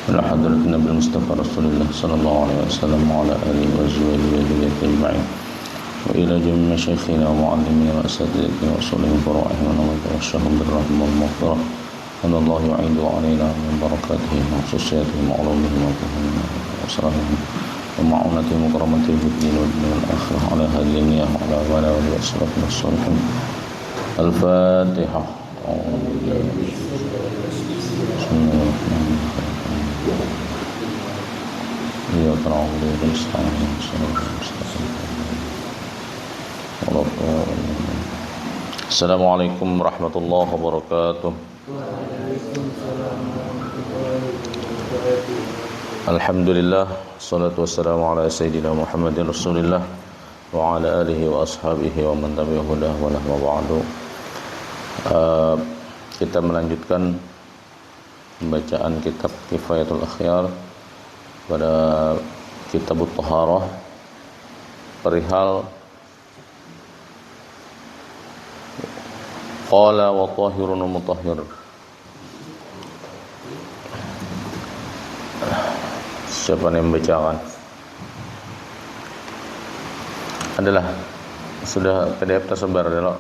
إلى حضرة النبي المصطفى رسول الله صلى الله عليه وسلم وعلى آله وأزواجه وذريته أجمعين وإلى جميع مشايخنا ومعلمينا وأساتذتنا وأصولهم فروعهم ونتوشهم بالرحمة والمغفرة أن الله يعيد علينا من بركاتهم وخصوصياتهم وعلومهم وفهمهم وأسرارهم ومعونتهم وكرامتهم في الدين والدنيا والآخرة على هذه النية وعلى آله وأسرة الصالحين. الفاتحة. بسم الله الرحمن الرحيم. إياك نعبد وإياك نستعين صراط المستقيم. Assalamualaikum warahmatullahi wabarakatuh. Alhamdulillah, salatu wassalamu ala sayyidina Muhammadin Rasulillah wa ala alihi wa ashabihi wa man tabi'ahu hudah wa lahma ba'du. Kita melanjutkan pembacaan kitab Kifayatul Akhyar pada Kitabut Thaharah perihal qala wa tahirun wa mutahhir. Siapa yang membacakan? Adalah sudah PDF tersebar adalah.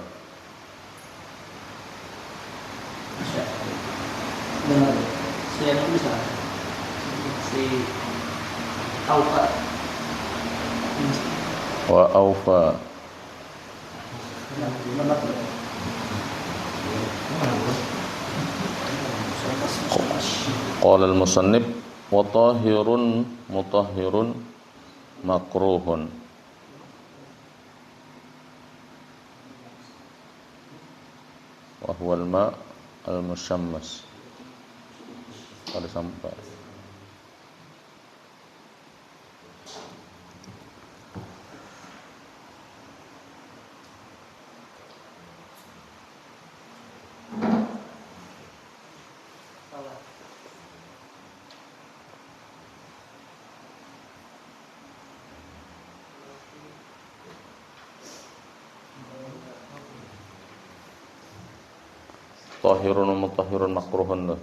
Saya bisa si Aufa Wa aufa qala al-musannif wa tahirun mutahhirun makruhun. Wa huwa al-ma' al-musammas. Pada sampai tahirun mutahhirun makruhun.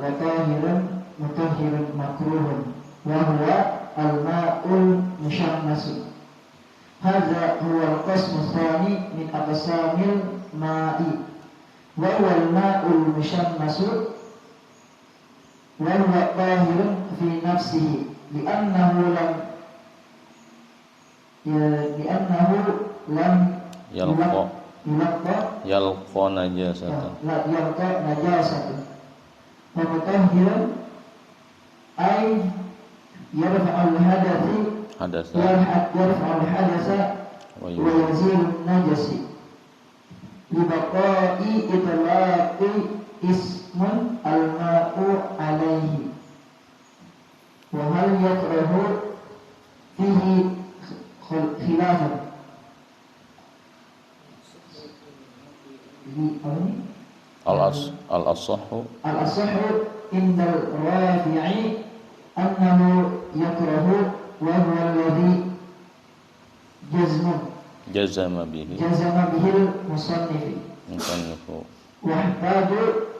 wa tahirun mutahhirun makruhun wa huwa al-ma'ul musyammas. Hadza huwa al-qismu tsani min aqsamil ma'i wa huwa al-ma'ul musyammas wa huwa tahirun fi nafsihi li'annahu lam yalqa najasatan. La yalqa najasatan. Wa mutahhirun ay yarfa'ul hadatsa yarfa'ul hadatsa wa yazilun najasi li baqa'i itlaqi ismun al-ma'u alayhi wa hal yakrahu fihi khilafan. Al-asahhu indal rafi'i annahu yakrahu wa huwa alladhi jazama bihi al-musannifu wa ihtaju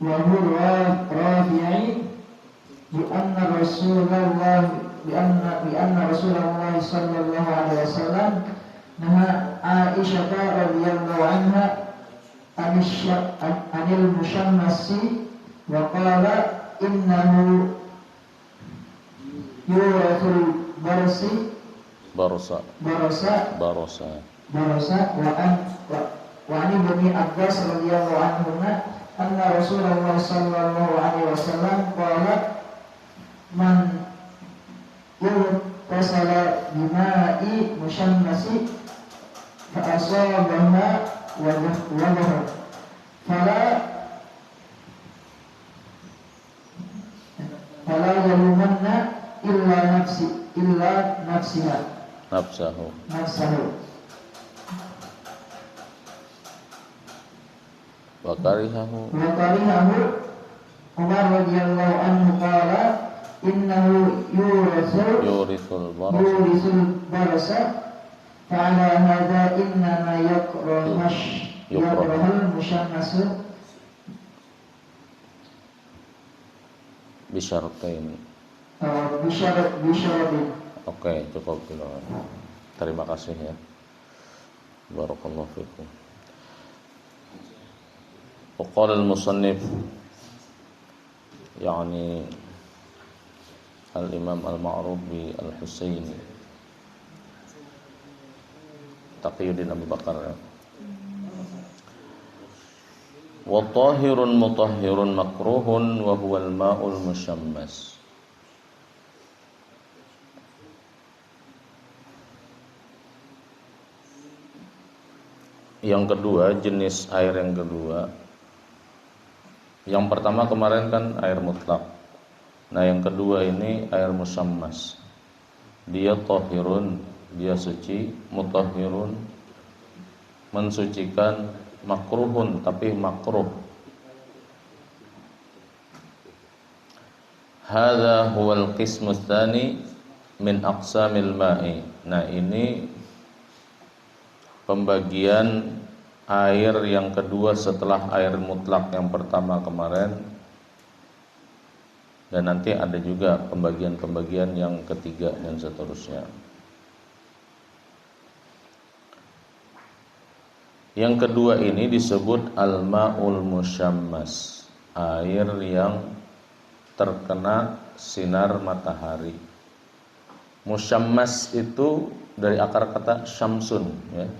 wa huwa rafi'i bi anna Rasulullah sallallahu alaihi wasallam naha Aisyah radhiyallahu anha anil musyammasi wa qala innahu yurathul barasa wa an ibni Abbas radhiyallahu anhuma anna Rasulullah sallallahu alaihi wasallam qala man yurtasala bima'i musyammasi fa asabaha wajah fala yalumanna illa nafsahu wa karihahu Umar radhiyallahu anhu qala innahu yurisul barasa fa'ala hadha innama yakrahul musyammasu bisyaratain. Bisyaratin. Oke, cukup dulu. Terima kasih ya. Barakallahu fikum. Qala al-musannif yani al-Imam al-Ma'rubi al-Husaini Taqiyuddin Abu Bakar ya. Wa tahirun mutahhirun makruhun wa huwa al-ma'ul musyammas. Yang kedua, jenis air yang kedua. Yang pertama kemarin kan air mutlak. Nah, yang kedua ini air musyammas. Dia tahirun, dia suci, mutahhirun, mensucikan, makruhun, tapi makruh. Hadza huwal qismu tsani min aqsamil ma'i. Nah, ini pembagian air yang kedua setelah air mutlak yang pertama kemarin. Dan nanti ada juga pembagian-pembagian yang ketiga dan seterusnya. Yang kedua ini disebut al-ma'ul musyammas, air yang terkena sinar matahari. Musyammas itu dari akar kata syamsun ya.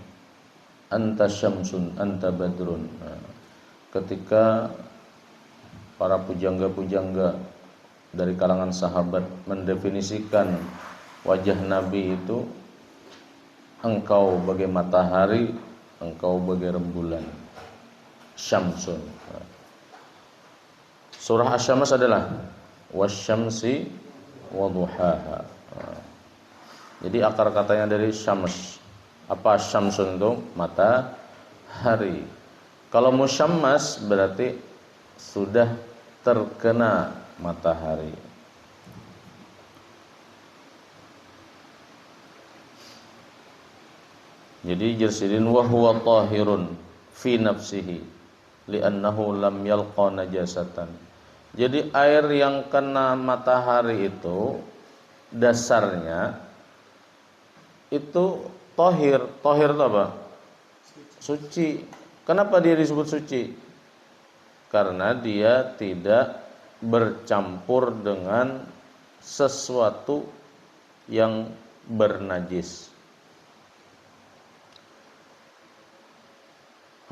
Anta syamsun, anta badrun. Nah, ketika para pujangga-pujangga dari kalangan sahabat mendefinisikan wajah Nabi itu, engkau bagai matahari, engkau bagai rembulan. Syamsun. Nah, surah Asy-Syams adalah wasyamsi waduhaha. Nah, jadi akar katanya dari syams. Apa syamsun itu? Matahari. Kalau musyammas berarti sudah terkena matahari. Jadi jersidin wa huwa tahirun fi nafsihi li'annahu lam yalqa najasatan. Jadi air yang kena matahari itu dasarnya itu tahir. Tahir itu apa? Suci. Kenapa dia disebut suci? Karena dia tidak bercampur dengan sesuatu yang bernajis.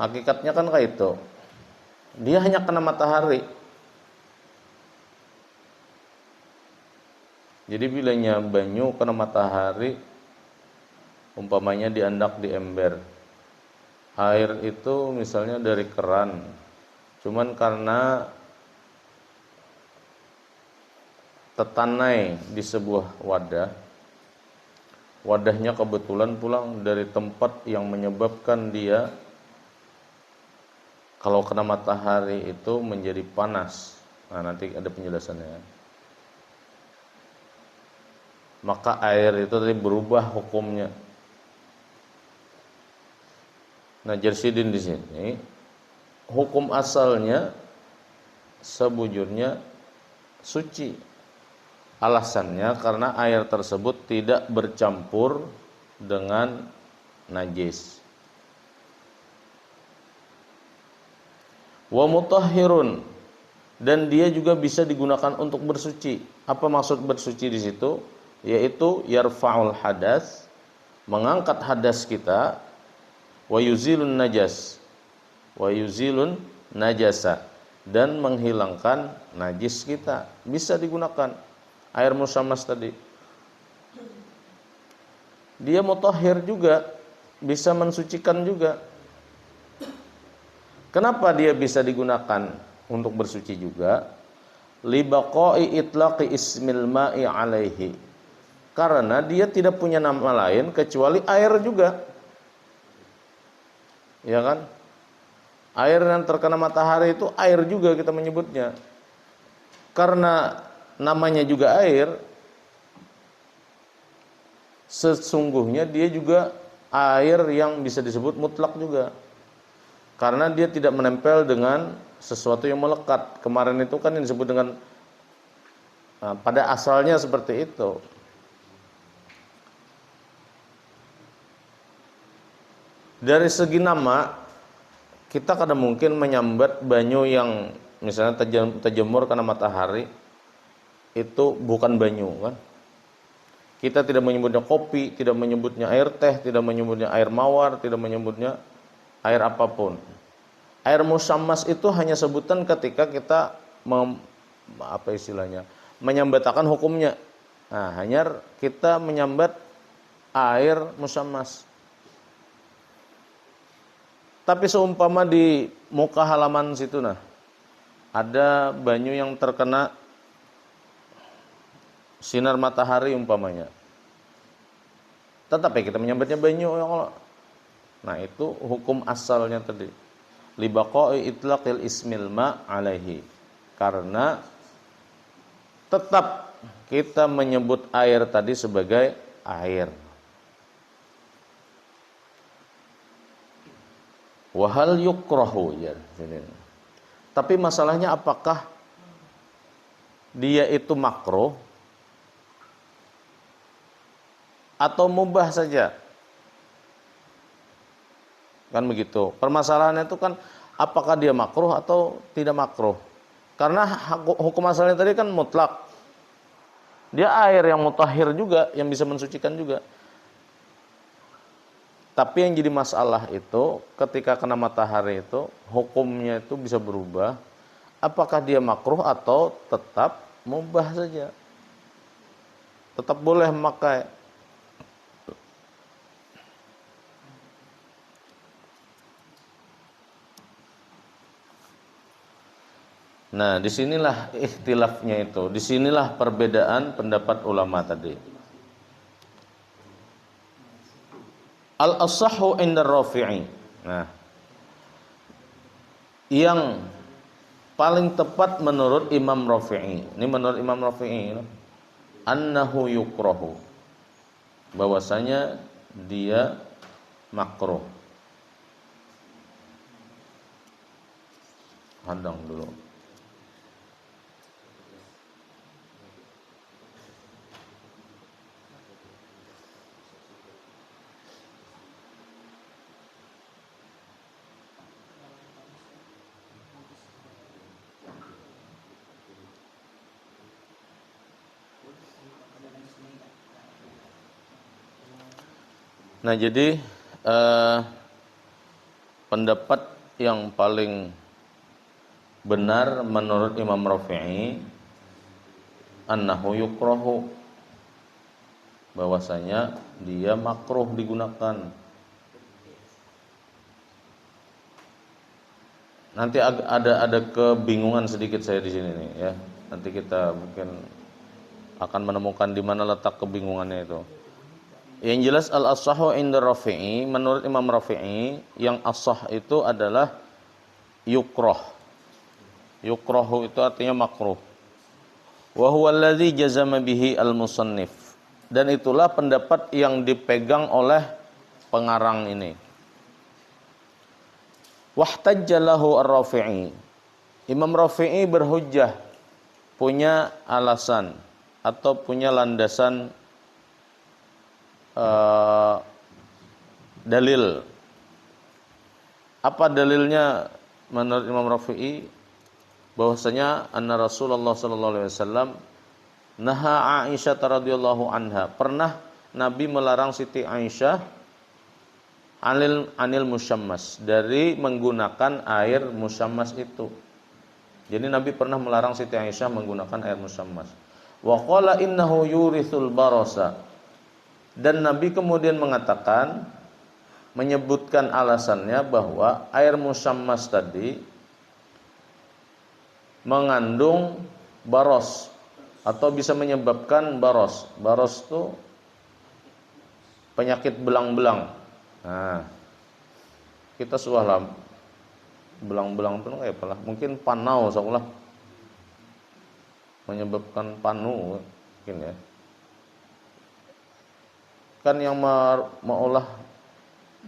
Hakikatnya kan kayak itu. Dia hanya kena matahari. Jadi bilanya banyu kena matahari, umpamanya diandak di ember. Air itu misalnya dari keran. Cuman karena tetanai di sebuah wadah. Wadahnya kebetulan pulang dari tempat yang menyebabkan dia kalau kena matahari itu menjadi panas. Nah, nanti ada penjelasannya. Maka air itu tadi berubah hukumnya. Nah, jersidin di sini hukum asalnya sebujurnya suci. Alasannya karena air tersebut tidak bercampur dengan najis. Wa mutahhirun, dan dia juga bisa digunakan untuk bersuci. Apa maksud bersuci di situ? Yaitu yarfa'ul hadas, mengangkat hadas kita, wa yuzilun najas, wa yuzilun najasa, dan menghilangkan najis kita. Bisa digunakan air musyammas tadi. Dia mutahhir juga, bisa mensucikan juga. Kenapa dia bisa digunakan untuk bersuci juga? Li baqa'i itlaqi ismil ma'i alaihi. Karena dia tidak punya nama lain kecuali air juga. Ya kan? Air yang terkena matahari itu air juga kita menyebutnya. Karena namanya juga air, sesungguhnya dia juga air yang bisa disebut mutlak juga. Karena dia tidak menempel dengan sesuatu yang melekat. Kemarin itu kan yang disebut dengan pada asalnya seperti itu. Dari segi nama, kita kadang mungkin menyambat banyu yang misalnya terjemur karena matahari, itu bukan banyu kan. Kita tidak menyebutnya kopi, tidak menyebutnya air teh, tidak menyebutnya air mawar, tidak menyebutnya air apapun. Air musammas itu hanya sebutan ketika kita menyambatakan hukumnya. Nah, hanya kita menyambat air musammas. Tapi seumpama di muka halaman situ ada banyu yang terkena sinar matahari umpamanya. Tetapi kita menyambatnya banyu ya Allah. Nah, itu hukum asalnya tadi. Li baqa'i itlaqil ismil ma' alaihi. Karena tetap kita menyebut air tadi sebagai air. Wahal yukrahu ya. Tapi masalahnya apakah dia itu makruh atau mubah saja? Kan begitu. Permasalahannya itu kan apakah dia makruh atau tidak makruh? Karena hukum asalnya tadi kan mutlak. Dia air yang mutahhir juga, yang bisa mensucikan juga. Tapi yang jadi masalah itu ketika kena matahari itu hukumnya itu bisa berubah. Apakah dia makruh atau tetap mubah saja? Tetap boleh memakai. Nah, disinilah ikhtilafnya itu. Disinilah perbedaan pendapat ulama tadi. Al-asahhu inda Rafi'i. Nah, yang paling tepat menurut Imam Rafi'i. Ini menurut Imam Rafi'i, annahu yukrahu. Bahwasanya dia makruh. Hadang dulu. Nah, jadi pendapat yang paling benar menurut Imam Rafi'i annahu yukrahu, bahwasanya dia makruh digunakan. Nanti ada kebingungan sedikit saya di sini nih ya. Nanti kita mungkin akan menemukan di mana letak kebingungannya itu. Yang jelas al-asahhu inda Rafi'i, menurut Imam Rafi'i, yang asah itu adalah yukrah. Yukrahu itu artinya makruh. Wa huwa alladhi jazama bihi al-musannif. Dan itulah pendapat yang dipegang oleh pengarang ini. Wahtajja lahu ar-Rafi'i. Imam Rafi'i berhujjah, punya alasan atau punya landasan dalil. Apa dalilnya menurut Imam Rafi'i? Bahwasanya anna Rasulullah sallallahu alaihi wasallam naha Aisyah radhiyallahu anha. Pernah Nabi melarang Siti Aisyah anil musyammas, dari menggunakan air musyammas itu. Jadi Nabi pernah melarang Siti Aisyah menggunakan air musyammas. Wa qala innahu yurithul barasa. Dan Nabi kemudian mengatakan, menyebutkan alasannya bahwa air musyammas tadi mengandung baros atau bisa menyebabkan baros. Baros itu penyakit belang-belang. Nah, kita suahlah belang-belang itu kayak apa lah? Mungkin panau seolah. menyebabkan panu mungkin ya. Kan yang meolah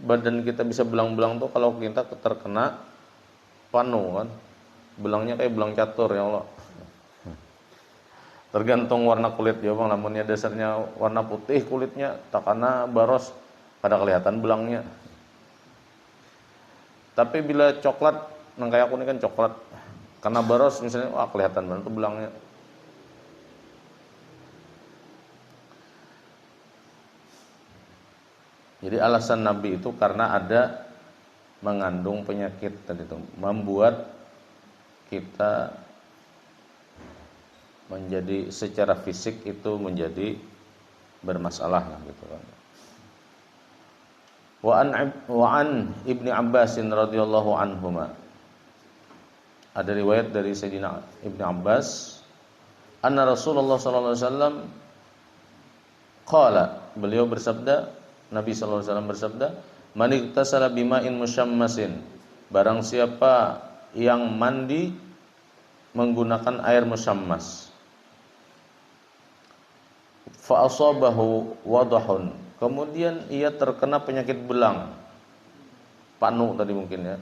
badan kita bisa belang-belang tuh kalau kita terkena panu kan. Belangnya kayak belang catur ya Allah. Tergantung warna kulit ya Bang, namunnya dasarnya warna putih kulitnya, takana baros pada kelihatan belangnya. Tapi bila coklat, nah kayak aku ini kan coklat, karena baros misalnya, wah kelihatan banget tuh belangnya. Jadi alasan Nabi itu karena ada mengandung penyakit tadi itu, membuat kita menjadi secara fisik itu menjadi bermasalah gitu kan. Wa an Ibnu Abbas radhiyallahu anhuma. Ada riwayat dari Sayyidina Ibnu Abbas, anna Rasulullah sallallahu alaihi wasallam qala, beliau bersabda, Nabi sallallahu alaihi wasallam bersabda, man iktasala bima'in musyammasin, barang siapa yang mandi menggunakan air musyammas, fa asabahu wadahun, kemudian ia terkena penyakit belang, panu tadi mungkin ya,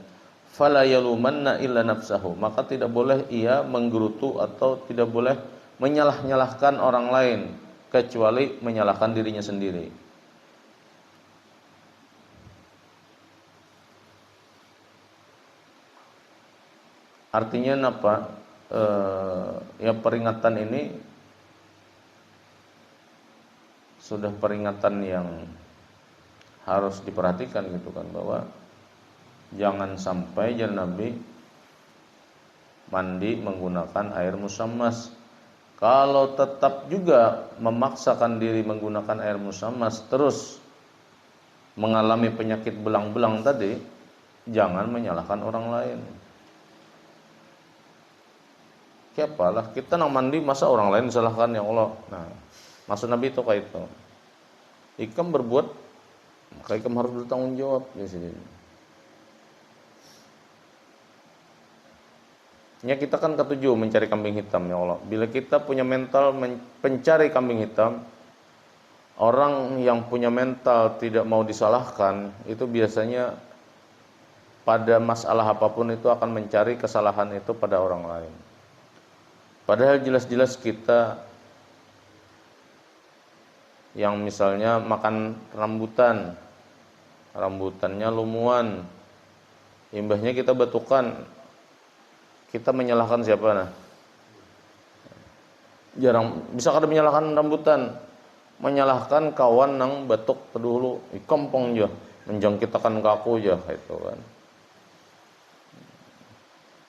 fala yalumanna illa nafsahu, maka tidak boleh ia menggerutu atau tidak boleh menyalah-nyalahkan orang lain kecuali menyalahkan dirinya sendiri. Artinya apa? Ya peringatan ini sudah peringatan yang harus diperhatikan gitu kan, bahwa jangan sampai jalan Nabi mandi menggunakan air musammas. Kalau tetap juga memaksakan diri menggunakan air musammas terus mengalami penyakit belang-belang tadi, jangan menyalahkan orang lain. Siapalah kita nang mandi masa orang lain disalahkan ya Allah. Nah, maksud Nabi itu kayak itu. Ikam berbuat, maka ikam harus bertanggung jawab di sini. Ya kita kan ketujuh mencari kambing hitam ya Allah. Bila kita punya mental pencari kambing hitam, orang yang punya mental tidak mau disalahkan, itu biasanya pada masalah apapun itu akan mencari kesalahan itu pada orang lain. Padahal jelas-jelas kita yang misalnya makan rambutan, rambutannya lumuan, imbahnya kita batukan, kita menyalahkan siapa? Nah, jarang bisa kada menyalahkan rambutan, menyalahkan kawan nang batuk pedulu, ikompong aja, menjangkitakan kaku aja gitu kan.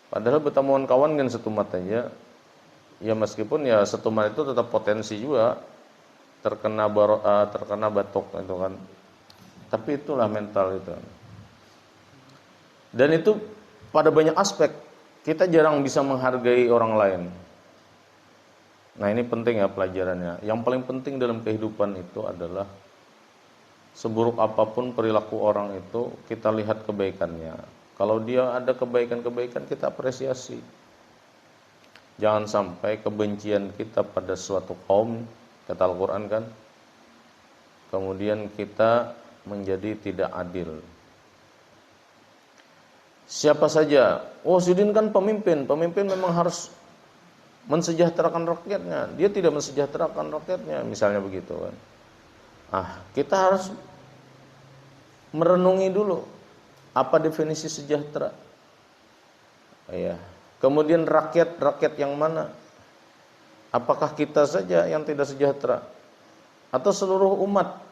Padahal bertemuan kawan kan setumat aja. Ya meskipun ya setumat itu tetap potensi juga terkena batuk itu kan. Tapi itulah mental itu. Dan itu pada banyak aspek kita jarang bisa menghargai orang lain. Nah, ini penting ya pelajarannya. Yang paling penting dalam kehidupan itu adalah seburuk apapun perilaku orang itu, kita lihat kebaikannya. Kalau dia ada kebaikan-kebaikan, kita apresiasi. Jangan sampai kebencian kita pada suatu kaum, kata Al-Quran kan, kemudian kita menjadi tidak adil. Siapa saja, oh Sidin kan pemimpin memang harus mensejahterakan rakyatnya. Dia tidak mensejahterakan rakyatnya, misalnya begitu kan. Kita harus merenungi dulu apa definisi sejahtera. Ya. Kemudian rakyat yang mana? Apakah kita saja yang tidak sejahtera? Atau seluruh umat?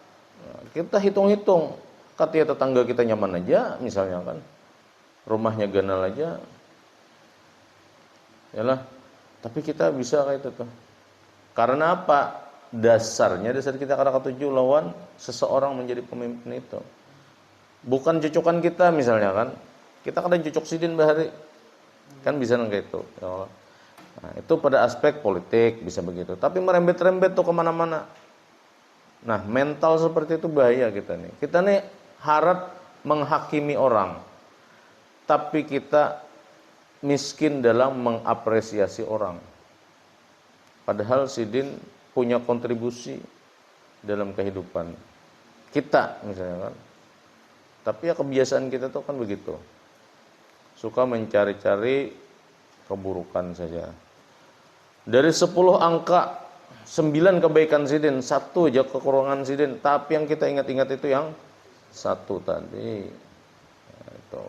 Kita hitung-hitung. Katanya tetangga kita nyaman aja, misalnya kan. Rumahnya ganal aja. Yalah. Tapi kita bisa kayak itu tuh. Karena apa? Dasar kita kadang ketujuh lawan seseorang menjadi pemimpin itu. Bukan cocokan kita misalnya kan. Kita kadang cocok Sidin Bahari. Kan bisa kayak itu. Nah, itu pada aspek politik bisa begitu. Tapi merembet-rembet tuh kemana-mana. Nah, mental seperti itu bahaya kita nih. Kita nih harap menghakimi orang, tapi kita miskin dalam mengapresiasi orang. Padahal sidin punya kontribusi dalam kehidupan kita misalnya kan. Tapi ya kebiasaan kita tuh kan begitu. Suka mencari-cari keburukan saja. Dari 10 angka 9 kebaikan sidin, 1 aja kekurangan sidin. Tapi yang kita ingat-ingat itu yang 1 tadi. Itu.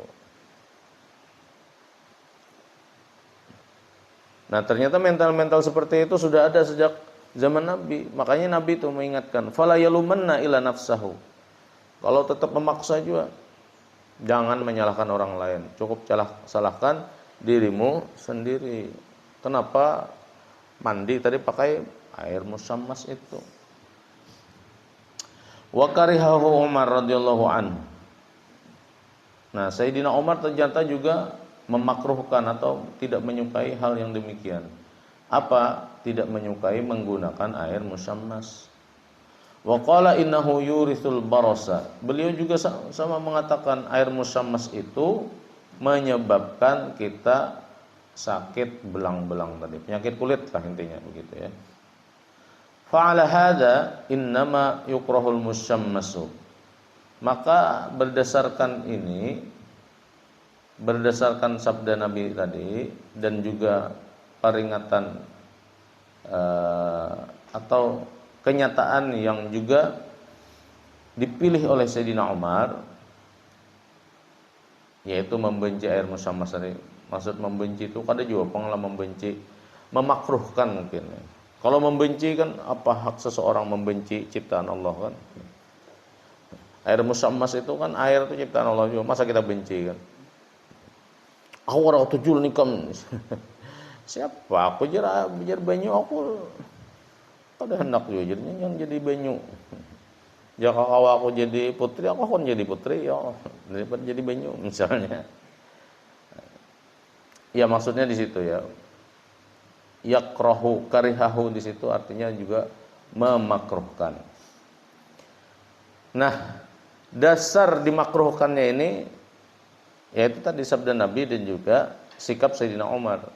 Nah ternyata mental-mental seperti itu sudah ada sejak zaman Nabi. Makanya Nabi itu mengingatkan, fala yalumanna ila nafsahu. Kalau tetap memaksa juga, jangan menyalahkan orang lain. Cukup salahkan dirimu sendiri. Kenapa mandi tadi pakai air musammas itu? Wa karihahu Umar radhiyallahu anhu. Nah, Sayyidina Umar ternyata juga memakruhkan atau tidak menyukai hal yang demikian. Apa? Tidak menyukai menggunakan air musammas. Wa qala innahu yurithul barasa. Beliau juga sama mengatakan air musammas itu menyebabkan kita sakit belang-belang tadi, penyakit kulit lah intinya begitu ya. Fa'ala hadza innama yukrahul musammasu. Maka berdasarkan ini, berdasarkan sabda Nabi tadi dan juga peringatan atau kenyataan yang juga dipilih oleh Sayyidina Umar, yaitu membenci air musammas tadi. Maksud membenci itu kada juga pengalaman membenci, memakruhkan mungkin. Kalau membenci kan apa hak seseorang membenci ciptaan Allah kan? Air musammas itu kan air itu ciptaan Allah juga, masa kita benci kan? Aku orang tujul nikam. Siapa? Aku jar banyu aku. Kada hendak juga yang jadi banyu. Jika aku jadi putri, aku akan jadi putri ya. Daripada jadi banyu misalnya. Ya maksudnya di situ ya. Yakrahu karihahu di situ artinya juga memakruhkan. Nah, dasar dimakruhkannya ini yaitu tadi sabda Nabi dan juga sikap Sayyidina Umar.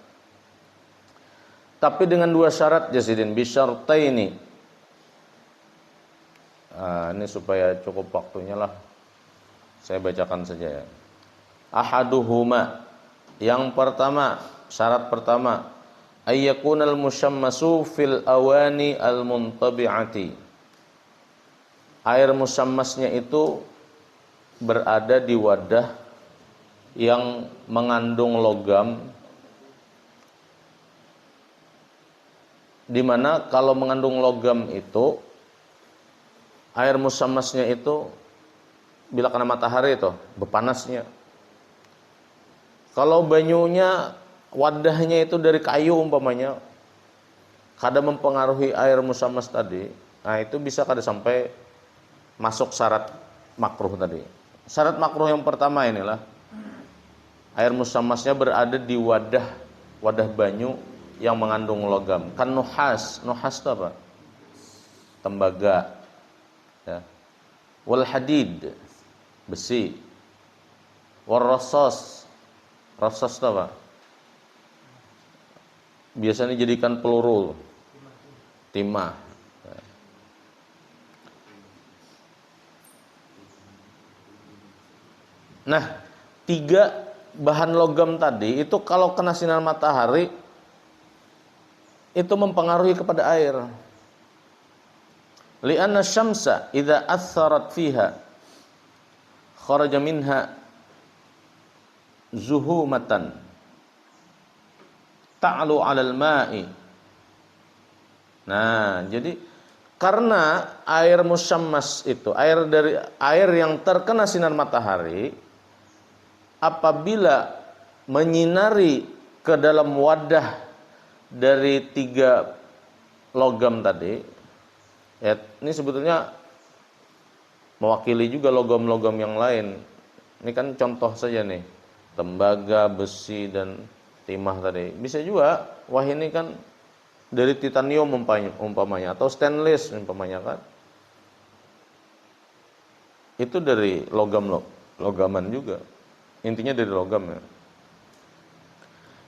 Tapi dengan 2 syarat jasidin bisyartaini. Ini supaya cukup waktunya lah. Saya bacakan saja ya. Ahaduhuma, yang pertama, syarat pertama, ayyakunal musammasu fil awani al muntabi'ati. Air musammasnya itu berada di wadah yang mengandung logam, di mana kalau mengandung logam itu air musammasnya itu bila kena matahari itu berpanasnya. Kalau banyunya wadahnya itu dari kayu umpamanya, kada mempengaruhi air musammas tadi. Nah itu bisa kada sampai masuk syarat makruh tadi. Syarat makruh yang pertama inilah air musammasnya berada di wadah banyu yang mengandung logam. Kan nuhas itu apa? Tembaga. Ya. Wal hadid, besi. Wal rassas itu apa? Biasanya dijadikan peluru. Timah. Nah, 3 bahan logam tadi itu kalau kena sinar matahari itu mempengaruhi kepada air. Li'anna syamsa idza atharat fiha kharaja minha zuhumatan ta'lu 'alal ma'i. Nah, jadi karena air musammas itu, air yang terkena sinar matahari apabila menyinari ke dalam wadah dari 3 logam tadi, ya ini sebetulnya mewakili juga logam-logam yang lain. Ini kan contoh saja nih, tembaga, besi dan timah tadi. Bisa juga, wah ini kan dari titanium umpamanya atau stainless umpamanya kan. Itu dari logaman juga. Intinya dari logam ya.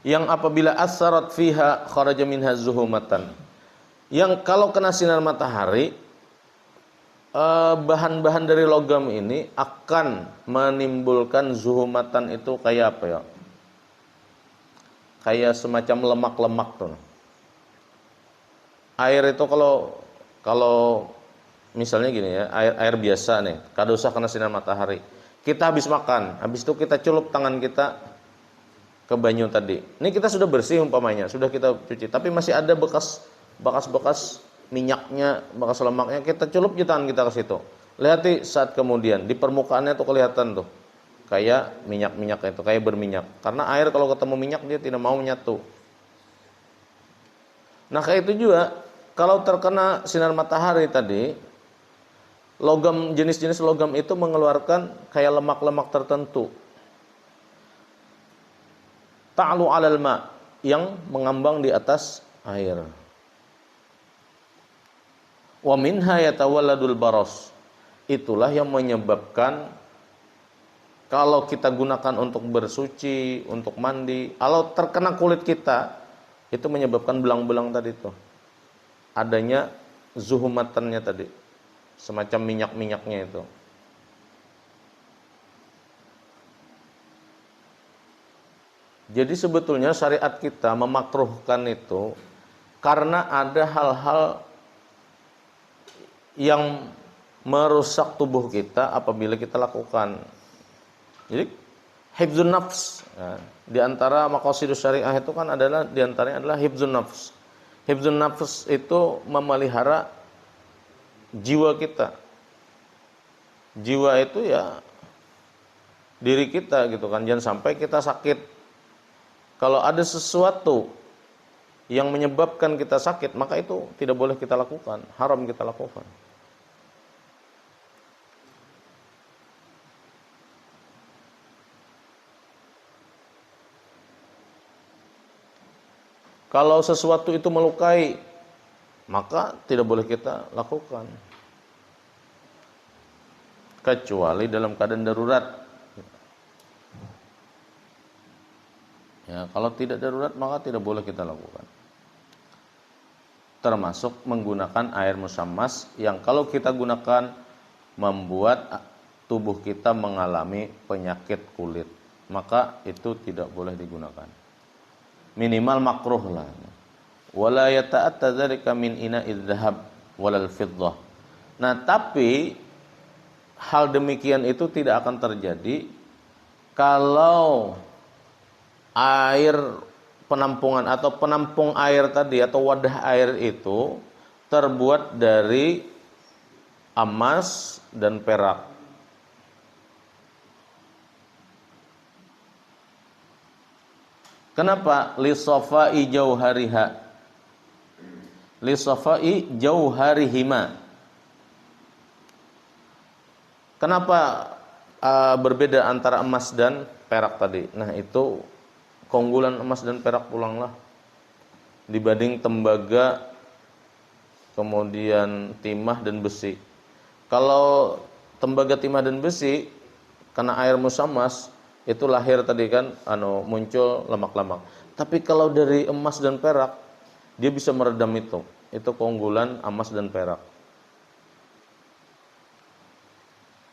Yang apabila asarat fiha kharaja minha zuhumatan, Yang kalau kena sinar matahari, bahan-bahan dari logam ini akan menimbulkan zuhumatan. Itu kayak apa ya? Kayak semacam lemak-lemak tuh. Air itu kalau misalnya gini ya, air biasa nih, kada usah kena sinar matahari. Kita habis makan, habis itu kita celup tangan kita ke banyu tadi. Ini kita sudah bersih umpamanya, sudah kita cuci, tapi masih ada bekas minyaknya, bekas lemaknya, kita celup di tangan kita ke situ. Lihat saat kemudian di permukaannya tuh kelihatan tuh kayak minyak-minyak itu, kayak berminyak. Karena air kalau ketemu minyak dia tidak mau menyatu. Nah, kayak itu juga kalau terkena sinar matahari tadi, logam, jenis-jenis logam itu mengeluarkan kayak lemak-lemak tertentu. Ta'lu 'alal ma, yang mengambang di atas air. Wa minha yatawalladul baros. Itulah yang menyebabkan kalau kita gunakan untuk bersuci, untuk mandi, kalau terkena kulit kita, itu menyebabkan belang-belang tadi itu. Adanya zuhumatannya tadi, semacam minyak-minyaknya itu. Jadi sebetulnya syariat kita memakruhkan itu karena ada hal-hal yang merusak tubuh kita apabila kita lakukan. Jadi hifdzun nafs, ya, di antara maqasidus syariah itu kan adalah di antaranya adalah hifdzun nafs. Hifdzun nafs itu memelihara jiwa kita. Jiwa itu ya diri kita gitu kan, jangan sampai kita sakit. Kalau ada sesuatu yang menyebabkan kita sakit, maka itu tidak boleh kita lakukan, haram kita lakukan. Kalau sesuatu itu melukai, maka tidak boleh kita lakukan. Kecuali dalam keadaan darurat. Ya, kalau tidak darurat maka tidak boleh kita lakukan. Termasuk menggunakan air musammas yang kalau kita gunakan membuat tubuh kita mengalami penyakit kulit, maka itu tidak boleh digunakan. Minimal makruh lah. Wala yata'atta dzalika min ina'idz dzahab walal fiddah. Nah, tapi hal demikian itu tidak akan terjadi kalau air penampungan atau penampung air tadi atau wadah air itu terbuat dari emas dan perak. Kenapa? Lisafai jauhariha. Lisafai jauharihima. Kenapa berbeda antara emas dan perak tadi? Nah, itu keunggulan emas dan perak pulanglah dibanding tembaga, kemudian timah dan besi. Kalau tembaga, timah dan besi kena air musammas, itu lahir tadi kan muncul lemak-lemak. Tapi kalau dari emas dan perak, dia bisa meredam itu. Itu keunggulan emas dan perak.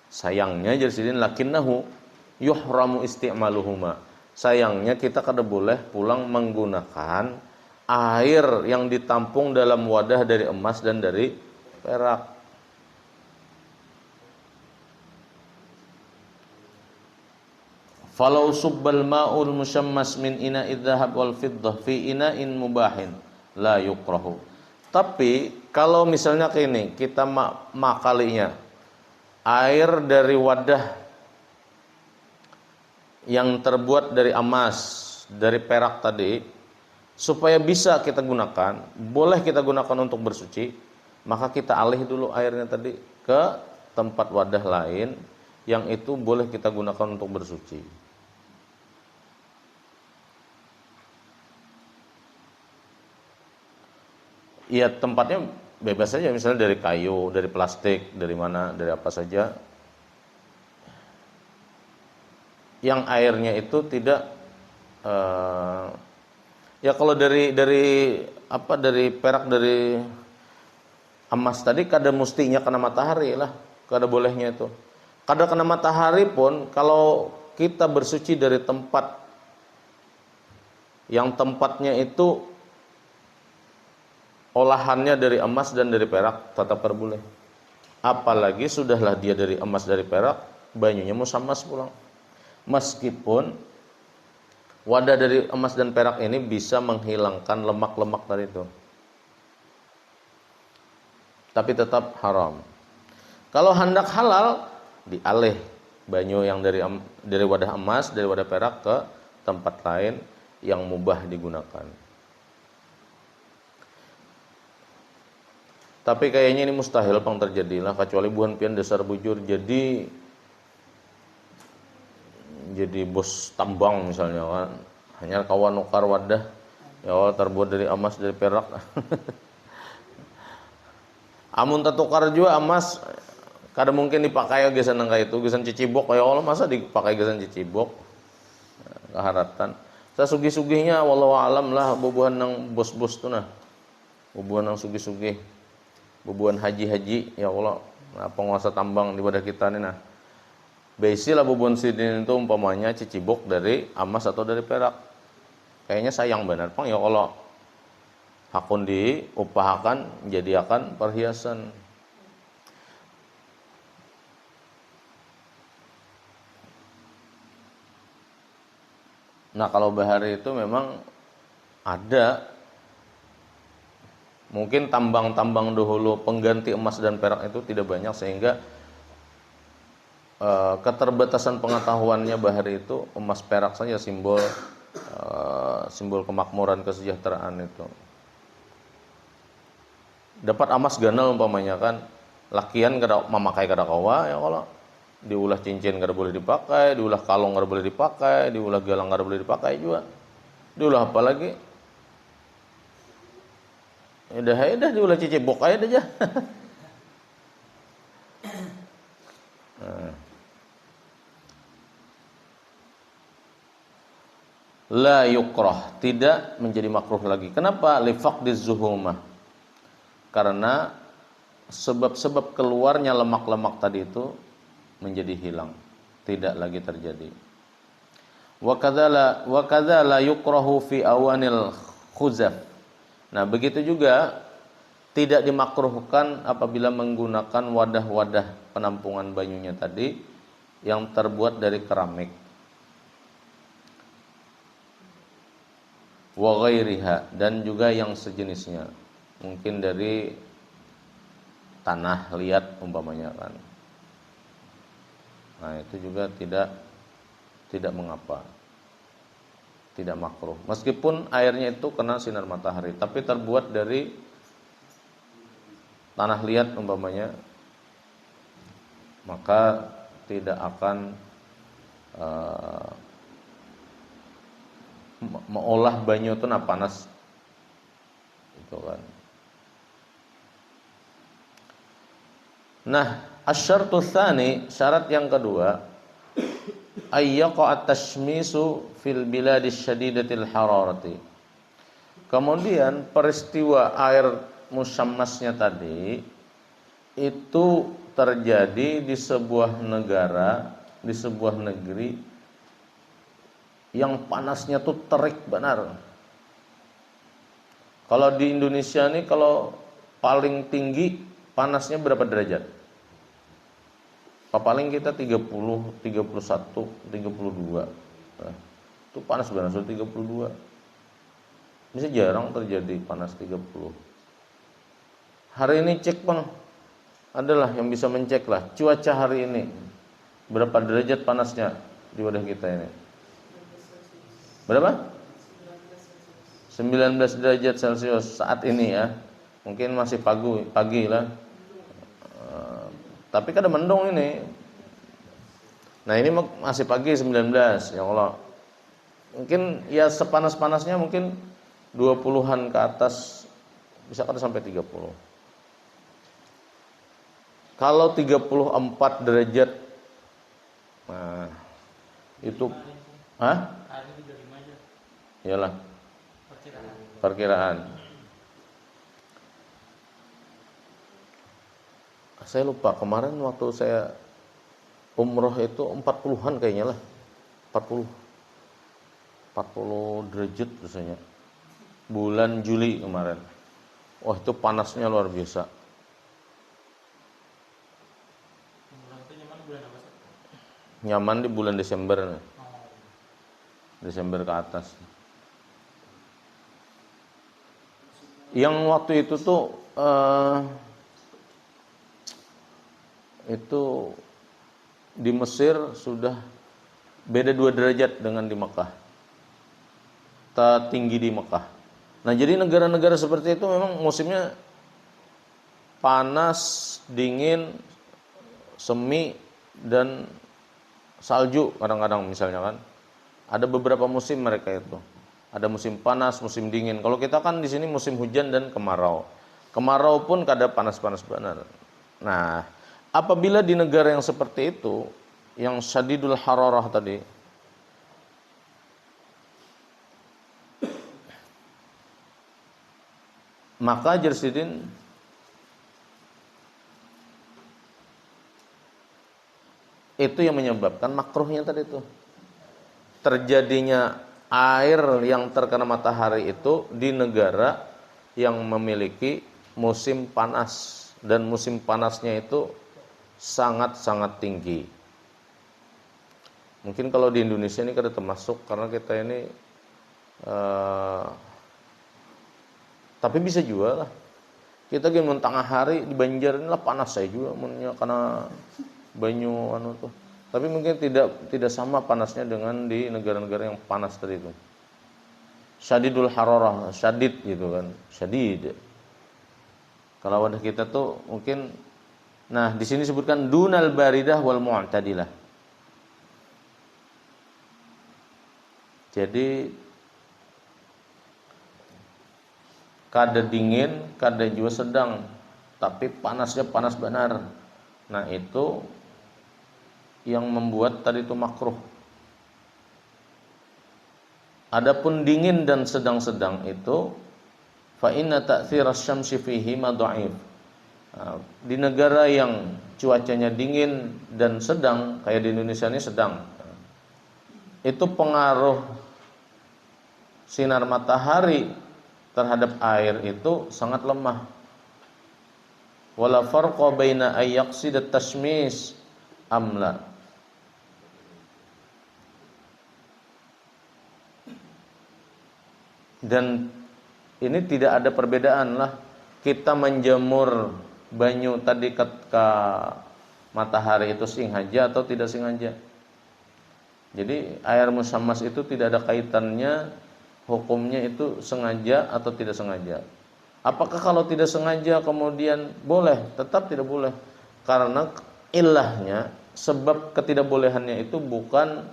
Sayangnya jadi sini lakinnahu yuhramu isti'maluhuma. Sayangnya kita kada boleh pulang menggunakan air yang ditampung dalam wadah dari emas dan dari perak. Falau subbal ma'ul musyammas min ina'idz dzahab wal fiddah fi ina'in mubahin la yukrahu. Tapi kalau misalnya ini kita makalinya air dari wadah yang terbuat dari emas, dari perak tadi, supaya bisa kita gunakan, boleh kita gunakan untuk bersuci, maka kita alih dulu airnya tadi ke tempat wadah lain yang itu boleh kita gunakan untuk bersuci. Ya, tempatnya bebas saja, misalnya dari kayu, dari plastik, dari mana, dari apa saja. Yang airnya itu tidak ya kalau dari perak, dari Emas tadi kada mustinya kena matahari lah, kada bolehnya itu. Kada kena matahari pun kalau kita bersuci dari tempat yang tempatnya itu olahannya dari emas dan dari perak, tetap boleh. Apalagi sudahlah dia dari emas dari perak, banyunya musammas pulang. Meskipun wadah dari emas dan perak ini bisa menghilangkan lemak-lemak tadi itu, tapi tetap haram. Kalau hendak halal, dialih banyu yang dari wadah emas, dari wadah perak ke tempat lain yang mubah digunakan. Tapi kayaknya ini mustahil pang terjadilah, kecuali buhan pian dasar bujur jadi bos tambang misalnya kan, hanya kawan nukar wadah ya terbuat dari emas dari perak. Amun tatukar juga emas kada mungkin dipakai gesan nang itu, gesan cicibok ya Allah, masa dipakai gesan cicibok keharatan. Saya sugih-sugihnya wallahu alam lah bubuhan nang bos-bos tu nah. Bubuhan nang sugih-sugih. Bubuhan haji-haji ya Allah, nah, penguasa tambang di wadah kita ni nah. Basilah bubuhan sidin itu umpamanya cicibok dari emas atau dari perak. Kayaknya sayang benar pang ya kalau hakun diupahakan jadiakan perhiasan. Nah kalau bahari itu memang ada mungkin tambang-tambang dahulu pengganti emas dan perak itu tidak banyak sehingga keterbatasan pengetahuannya bahari itu emas perak saja simbol kemakmuran kesejahteraan itu. Dapat emas ganal umpamanya kan lakian kada memakai kada kawa ya kalau diulah cincin kada boleh dipakai, diulah kalung kada boleh dipakai, diulah galang kada boleh dipakai juga. Diulah apa lagi? Dah diulah cicibok aja. La yukrah, tidak menjadi makruh lagi. Kenapa? Li faqdiz zuhumah. Karena sebab-sebab keluarnya lemak-lemak tadi itu menjadi hilang, tidak lagi terjadi. Wa kadzala yukrahu fi awanil khuzaf. Nah, begitu juga tidak dimakruhkan apabila menggunakan wadah-wadah penampungan banyunya tadi yang terbuat dari keramik. Wa ghairiha, dan juga yang sejenisnya. Mungkin dari tanah liat umpamanya kan. Nah, itu juga tidak mengapa. Tidak makruh. Meskipun airnya itu kena sinar matahari, tapi terbuat dari tanah liat umpamanya, maka tidak akan mengolah banyu itu panas itu kan. Nah, asyartu tsani, syarat yang kedua, ayyaqa at-tashmisu fil biladi syadidatil hararati. Kemudian peristiwa air musammasnya tadi itu terjadi di sebuah negara, di sebuah negeri yang panasnya tuh terik benar. Kalau di Indonesia nih kalau paling tinggi panasnya berapa derajat? Paling kita 30, 31, 32. Nah, itu panas benar, 32. Ini jarang terjadi panas 30. Hari ini cek Bang, adalah yang bisa mencek lah cuaca hari ini. Berapa derajat panasnya di wadah kita ini? Berapa? 19 derajat Celcius saat ini ya. Mungkin masih pagi lah. Tapi kada mendung ini. Nah, ini masih pagi 19 ya Allah. Mungkin ya sepanas-panasnya mungkin 20-an ke atas, bisa kada sampai 30. Kalau 34 derajat, nah itu, iyalah perkiraan. Saya lupa kemarin waktu saya umroh itu 40-an kayaknya lah. 40 derajat rasanya. Bulan Juli kemarin. Wah, itu panasnya luar biasa. Nyaman di bulan Desember. Desember ke atas. Yang waktu itu tuh itu di Mesir sudah beda 2 derajat dengan di Mekah. Tertinggi di Mekah. Nah, jadi negara-negara seperti itu memang musimnya panas, dingin, semi, dan salju kadang-kadang misalnya kan. Ada beberapa musim mereka itu. Ada musim panas, musim dingin. Kalau kita kan di sini musim hujan dan kemarau. Kemarau pun kadang panas-panas benar. Nah, apabila di negara yang seperti itu, yang syadidul hararah tadi, maka jersidin itu yang menyebabkan makruhnya tadi itu. Terjadinya air yang terkena matahari itu di negara yang memiliki musim panas, dan musim panasnya itu sangat-sangat tinggi. Mungkin kalau di Indonesia ini kada termasuk karena kita ini tapi bisa juga lah. Kita gini tengah hari di Banjar inilah panas saya juga karena banyu anu tuh. Tapi mungkin tidak sama panasnya dengan di negara-negara yang panas tadi itu. Syadidul hararah, syadid gitu kan. Syadid. Kalau wadah kita tuh mungkin, nah di sini disebutkan dunal baridah wal mu'tadilah. Jadi kada dingin, kada juga sedang, tapi panasnya panas benar. Nah, itu yang membuat tadi itu makruh. Adapun dingin dan sedang-sedang itu fa inna ta'thir asy-syamsi fihi ma dha'if. Di negara yang cuacanya dingin dan sedang, kayak di Indonesia ini sedang, itu pengaruh sinar matahari terhadap air itu sangat lemah. Wala farqa baina ay yaqsid at-tashmis amla. Dan ini tidak ada perbedaan lah kita menjemur banyu tadi ke matahari itu sengaja atau tidak sengaja. Jadi air musammas itu tidak ada kaitannya hukumnya itu sengaja atau tidak sengaja. Apakah kalau tidak sengaja kemudian boleh? Tetap tidak boleh. Karena ilahnya, sebab ketidakbolehannya itu bukan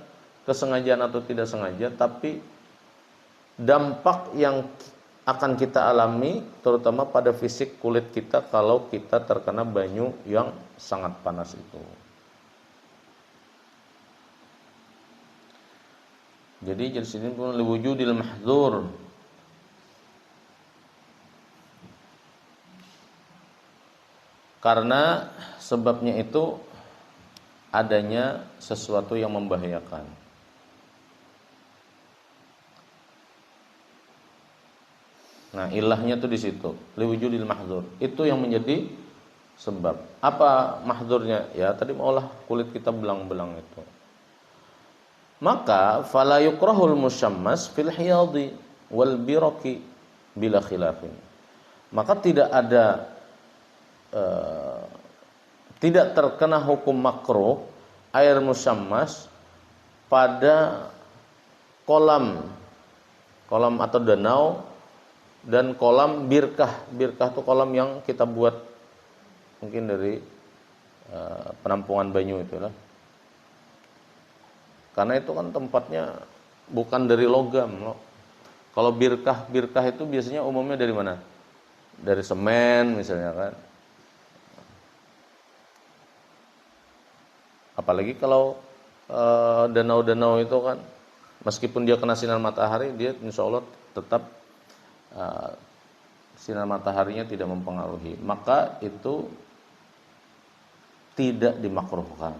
kesengajaan atau tidak sengaja, tapi dampak yang akan kita alami terutama pada fisik kulit kita kalau kita terkena banyu yang sangat panas itu. Jadi jenis ini pun liwujudil mahdzur. Karena sebabnya itu adanya sesuatu yang membahayakan. Nah, ilahnya tuh di situ, liwujudil mahdzur. Itu yang menjadi sebab. Apa mahdzurnya? Ya, tadi maulah kulit kita belang-belang itu. Maka fala yukrahul musyammas fil hiyadi wal biraki bila khilafin. Maka tidak terkena hukum makruh air musyammas pada kolam atau danau dan kolam birkah. Birkah itu kolam yang kita buat mungkin dari penampungan banyu itu lah. Karena itu kan tempatnya bukan dari logam loh. Kalau birkah itu biasanya umumnya dari mana? Dari semen misalnya kan. Apalagi kalau danau-danau itu kan meskipun dia kena sinar matahari, dia insya Allah tetap sinar mataharinya tidak mempengaruhi. Maka itu tidak dimakruhkan.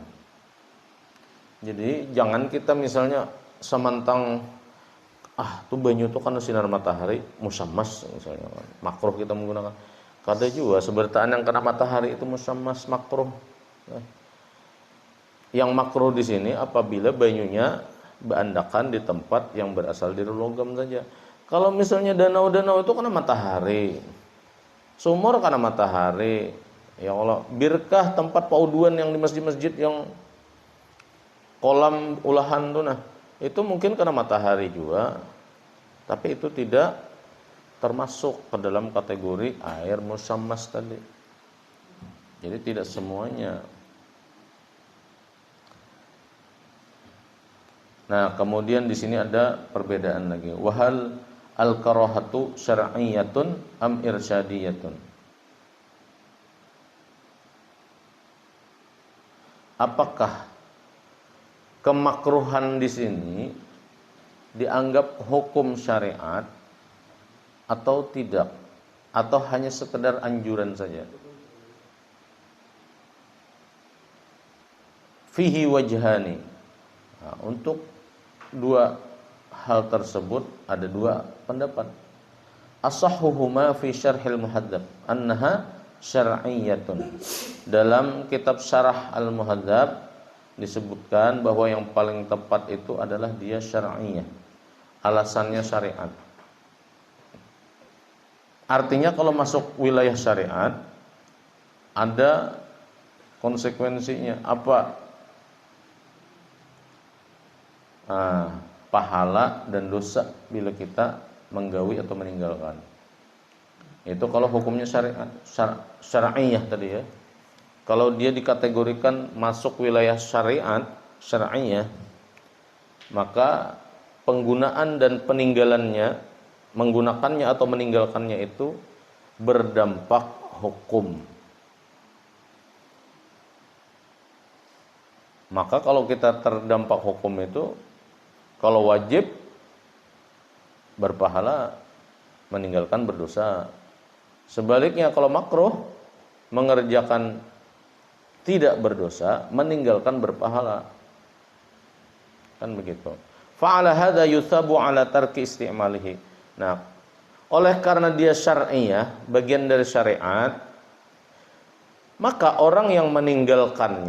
Jadi jangan kita misalnya semantang tuh banyu tuh karena sinar matahari musammas misalnya, makruh kita menggunakan. Kada juga sebertaan yang kena matahari itu musammas makruh. Yang makruh di sini apabila banyunya berandakan di tempat yang berasal dari logam saja. Kalau misalnya danau-danau itu kena matahari, sumur kena matahari, ya Allah, birkah tempat pauduan yang di masjid-masjid yang kolam ulahan tuh, nah itu mungkin kena matahari juga, tapi itu tidak termasuk ke dalam kategori air musammas tadi. Jadi tidak semuanya. Nah, kemudian di sini ada perbedaan lagi. Wahal al-karahatu syar'iyyatun am irsyadiyatun. Apakah kemakruhan di sini dianggap hukum syariat atau tidak, atau hanya sekedar anjuran saja? Fihi wajhani. Nah, untuk dua hal tersebut ada dua pendapat. Asahhuhuma fi syarhil muhadzab annaha syar'iyyatun. Dalam kitab Syarah Al-Muhadzab disebutkan bahwa yang paling tepat itu adalah dia syar'iyyah. Alasannya syariat. Artinya kalau masuk wilayah syariat ada konsekuensinya. Apa? Pahala dan dosa bila kita menggawi atau meninggalkan. Itu kalau hukumnya syariat, syar'iyyah tadi ya. Kalau dia dikategorikan masuk wilayah syariat, syar'iyyah, maka penggunaan dan peninggalannya, menggunakannya atau meninggalkannya itu berdampak hukum. Maka kalau kita terdampak hukum itu, kalau wajib berpahala, meninggalkan berdosa. Sebaliknya kalau makruh, mengerjakan tidak berdosa, meninggalkan berpahala. Kan begitu. Fa'ala hadza yuthabu 'ala tarki istimalihi. Nah, oleh karena dia syar'iyyah, bagian dari syariat, maka orang yang meninggalkan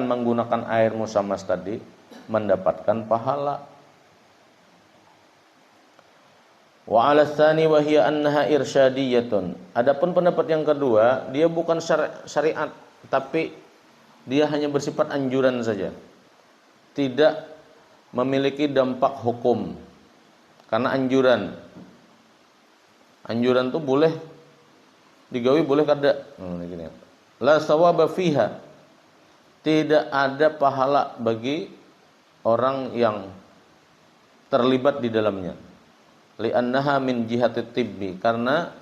menggunakan air musammas tadi mendapatkan pahala. Wa 'ala tsani wa hiya annaha irsyadiyatun. Adapun pendapat yang kedua, dia bukan syariat, tapi dia hanya bersifat anjuran saja. Tidak memiliki dampak hukum. Karena anjuran itu boleh digawi, boleh kada. La sawaba fiha. Tidak ada pahala bagi orang yang terlibat di dalamnya. Li'annaha min jihati tibbi, karena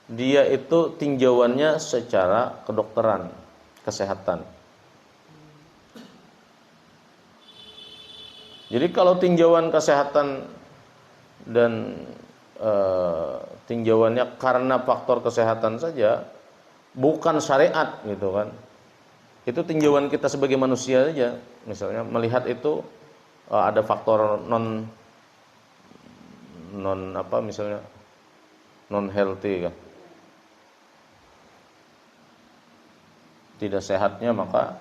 dia itu tinjauannya secara kedokteran, kesehatan. Jadi kalau tinjauan kesehatan dan tinjauannya karena faktor kesehatan saja, bukan syariat gitu kan. Itu tinjauan kita sebagai manusia saja. Misalnya melihat itu ada faktor non misalnya non healthy kan, tidak sehatnya, maka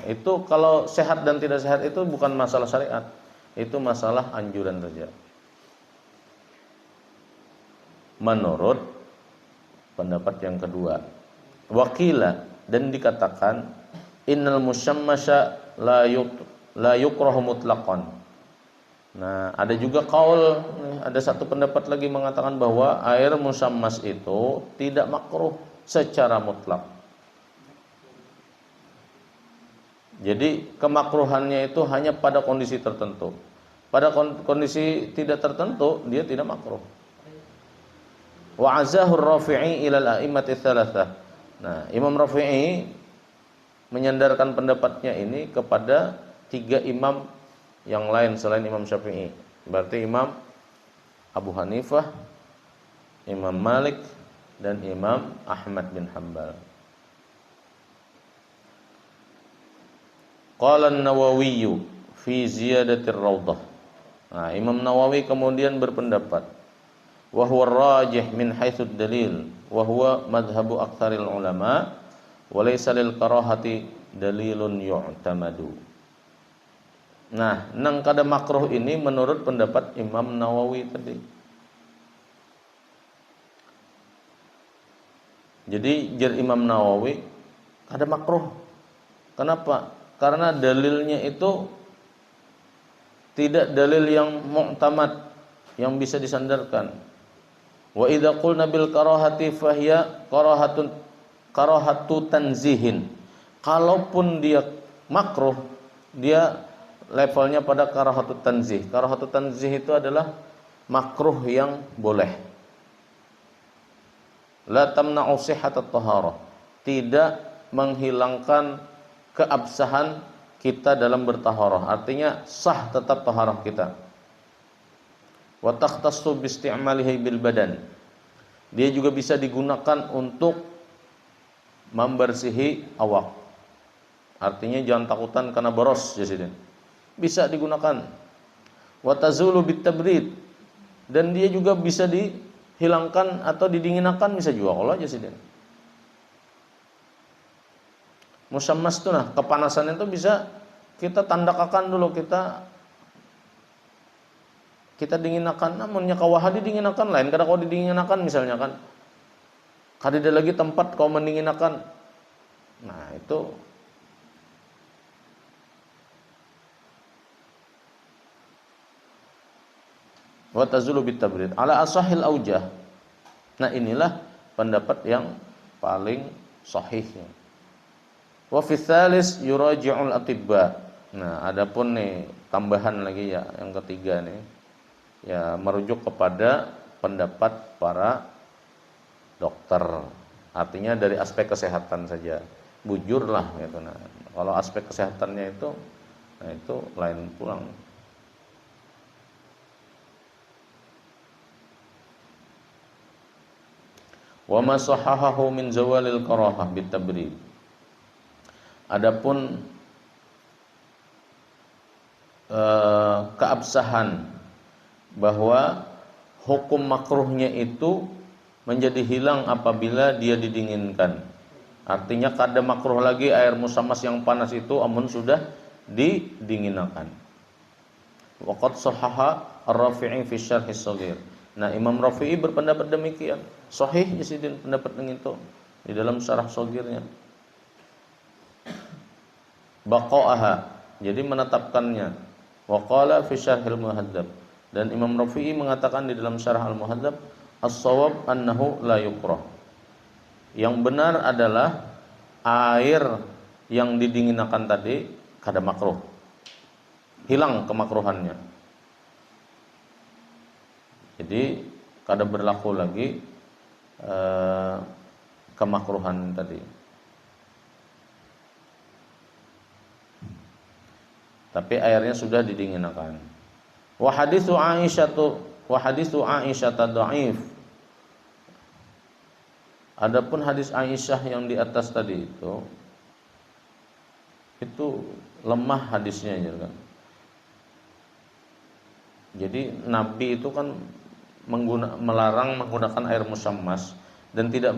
itu kalau sehat dan tidak sehat itu bukan masalah syariat, itu masalah anjuran saja. Menurut pendapat yang kedua, wakila, dan dikatakan innal musammasya la yukrahu mutlaqan. Nah, ada juga kaul, ada satu pendapat lagi mengatakan bahwa air musammas itu tidak makruh secara mutlak. Jadi kemakruhannya itu hanya pada kondisi tertentu. Pada kondisi tidak tertentu dia tidak makruh. Wa azahu ar-Rafi'i ila al-a'immati tsalatsah. Nah, Imam Rafi'i menyandarkan pendapatnya ini kepada 3 imam yang lain selain Imam Syafi'i. Berarti Imam Abu Hanifah, Imam Malik, dan Imam Ahmad bin Hanbal. Qala an-Nawawi fi ziyadatir rawdah. Nah, Imam Nawawi kemudian berpendapat wa huwa rajih min haitsu dalil wa huwa madhhabu aktsaril ulama wa laysa lil karahati dalilun yu'tamadu. Nah, nang kada makruh ini menurut pendapat Imam Nawawi tadi. Jadi jar Imam Nawawi kada makruh. Kenapa? Karena dalilnya itu tidak dalil yang mu'tamad, yang bisa disandarkan. Wa idza qulna bil karahati fahiya karahatu tanzihin. Kalaupun dia makruh, dia levelnya pada karahatu tanzih. Karahatu tanzih itu adalah makruh yang boleh. La tamna'u sihhatat taharah. Tidak menghilangkan keabsahan kita dalam bertaharah. Artinya sah tetap taharah kita. Wa takhtassu bi isti'malihi bil badan. Dia juga bisa digunakan untuk membersihi awak. Artinya jangan takutan karena boros jasidin. Bisa digunakan. Wa tazulu bit tabrid. Dan dia juga bisa dihilangkan atau didinginkan bisa juga kalau jasidin. Musammas itu nah, kepanasan itu bisa kita tandakakan dulu, kita dinginkan. Namunnya kawahadi dinginkan lain, kada kau didinginkan misalnya kan. Kada ada lagi tempat kau mendinginkan. Nah, itu wa tazulu bit tabrid ala asahil aujah. Nah, inilah pendapat yang paling sahih. Wa fi tsalis yuraji'ul atibba. Nah, adapun nih tambahan lagi ya yang ketiga nih. Ya, merujuk kepada pendapat para dokter. Artinya dari aspek kesehatan saja. Bujurlah gitu nah. Kalau aspek kesehatannya itu nah itu lain pulang. Wa ma sahahahu min zawalil karahah bitabrid. Adapun keabsahan bahwa hukum makruhnya itu menjadi hilang apabila dia didinginkan. Artinya kada makruh lagi air musammas yang panas itu amun sudah didinginkan. Waqad sahaha Ar-Rafi'i fi Syarh As-Shaghir. Nah, Imam Rafi'i berpendapat demikian. Sahih jasidin pendapat itu di dalam syarah Shaghirnya. Baqa'aha, jadi menetapkannya. Wa qala fi Syarhil Muhadzab, dan Imam Rafi'i mengatakan di dalam Syarah Al-Muhadzab, as-shawab annahu la yukrah. Yang benar adalah air yang didinginkan tadi kada makruh. Hilang kemakruhannya. Jadi kada berlaku lagi kemakruhan tadi. Tapi airnya sudah didinginkan. Wa haditsu Aisyah dhaif. Adapun hadis Aisyah yang di atas tadi itu lemah hadisnya ya kan. Jadi Nabi itu kan melarang menggunakan air musammas dan tidak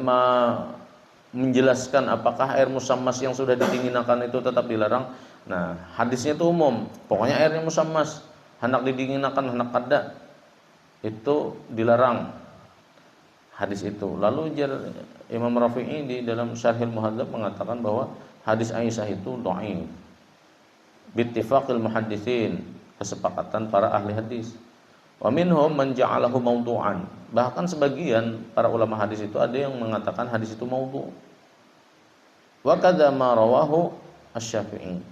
menjelaskan apakah air musammas yang sudah didinginkan itu tetap dilarang. Nah, hadisnya itu umum. Pokoknya airnya musammas, hendak didinginkan, hendak kada, itu dilarang. Hadis itu. Lalu Imam Rafi'i di dalam Syarhil Muhadzab mengatakan bahwa hadis Aisyah itu dhaif. Bittifaqil muhadditsin, kesepakatan para ahli hadis. Wa minhum man ja'alahu mawdu'an. Bahkan sebagian para ulama hadis itu ada yang mengatakan hadis itu maudhu'. Wa kadza ma rawahu Asy-Syafi'i.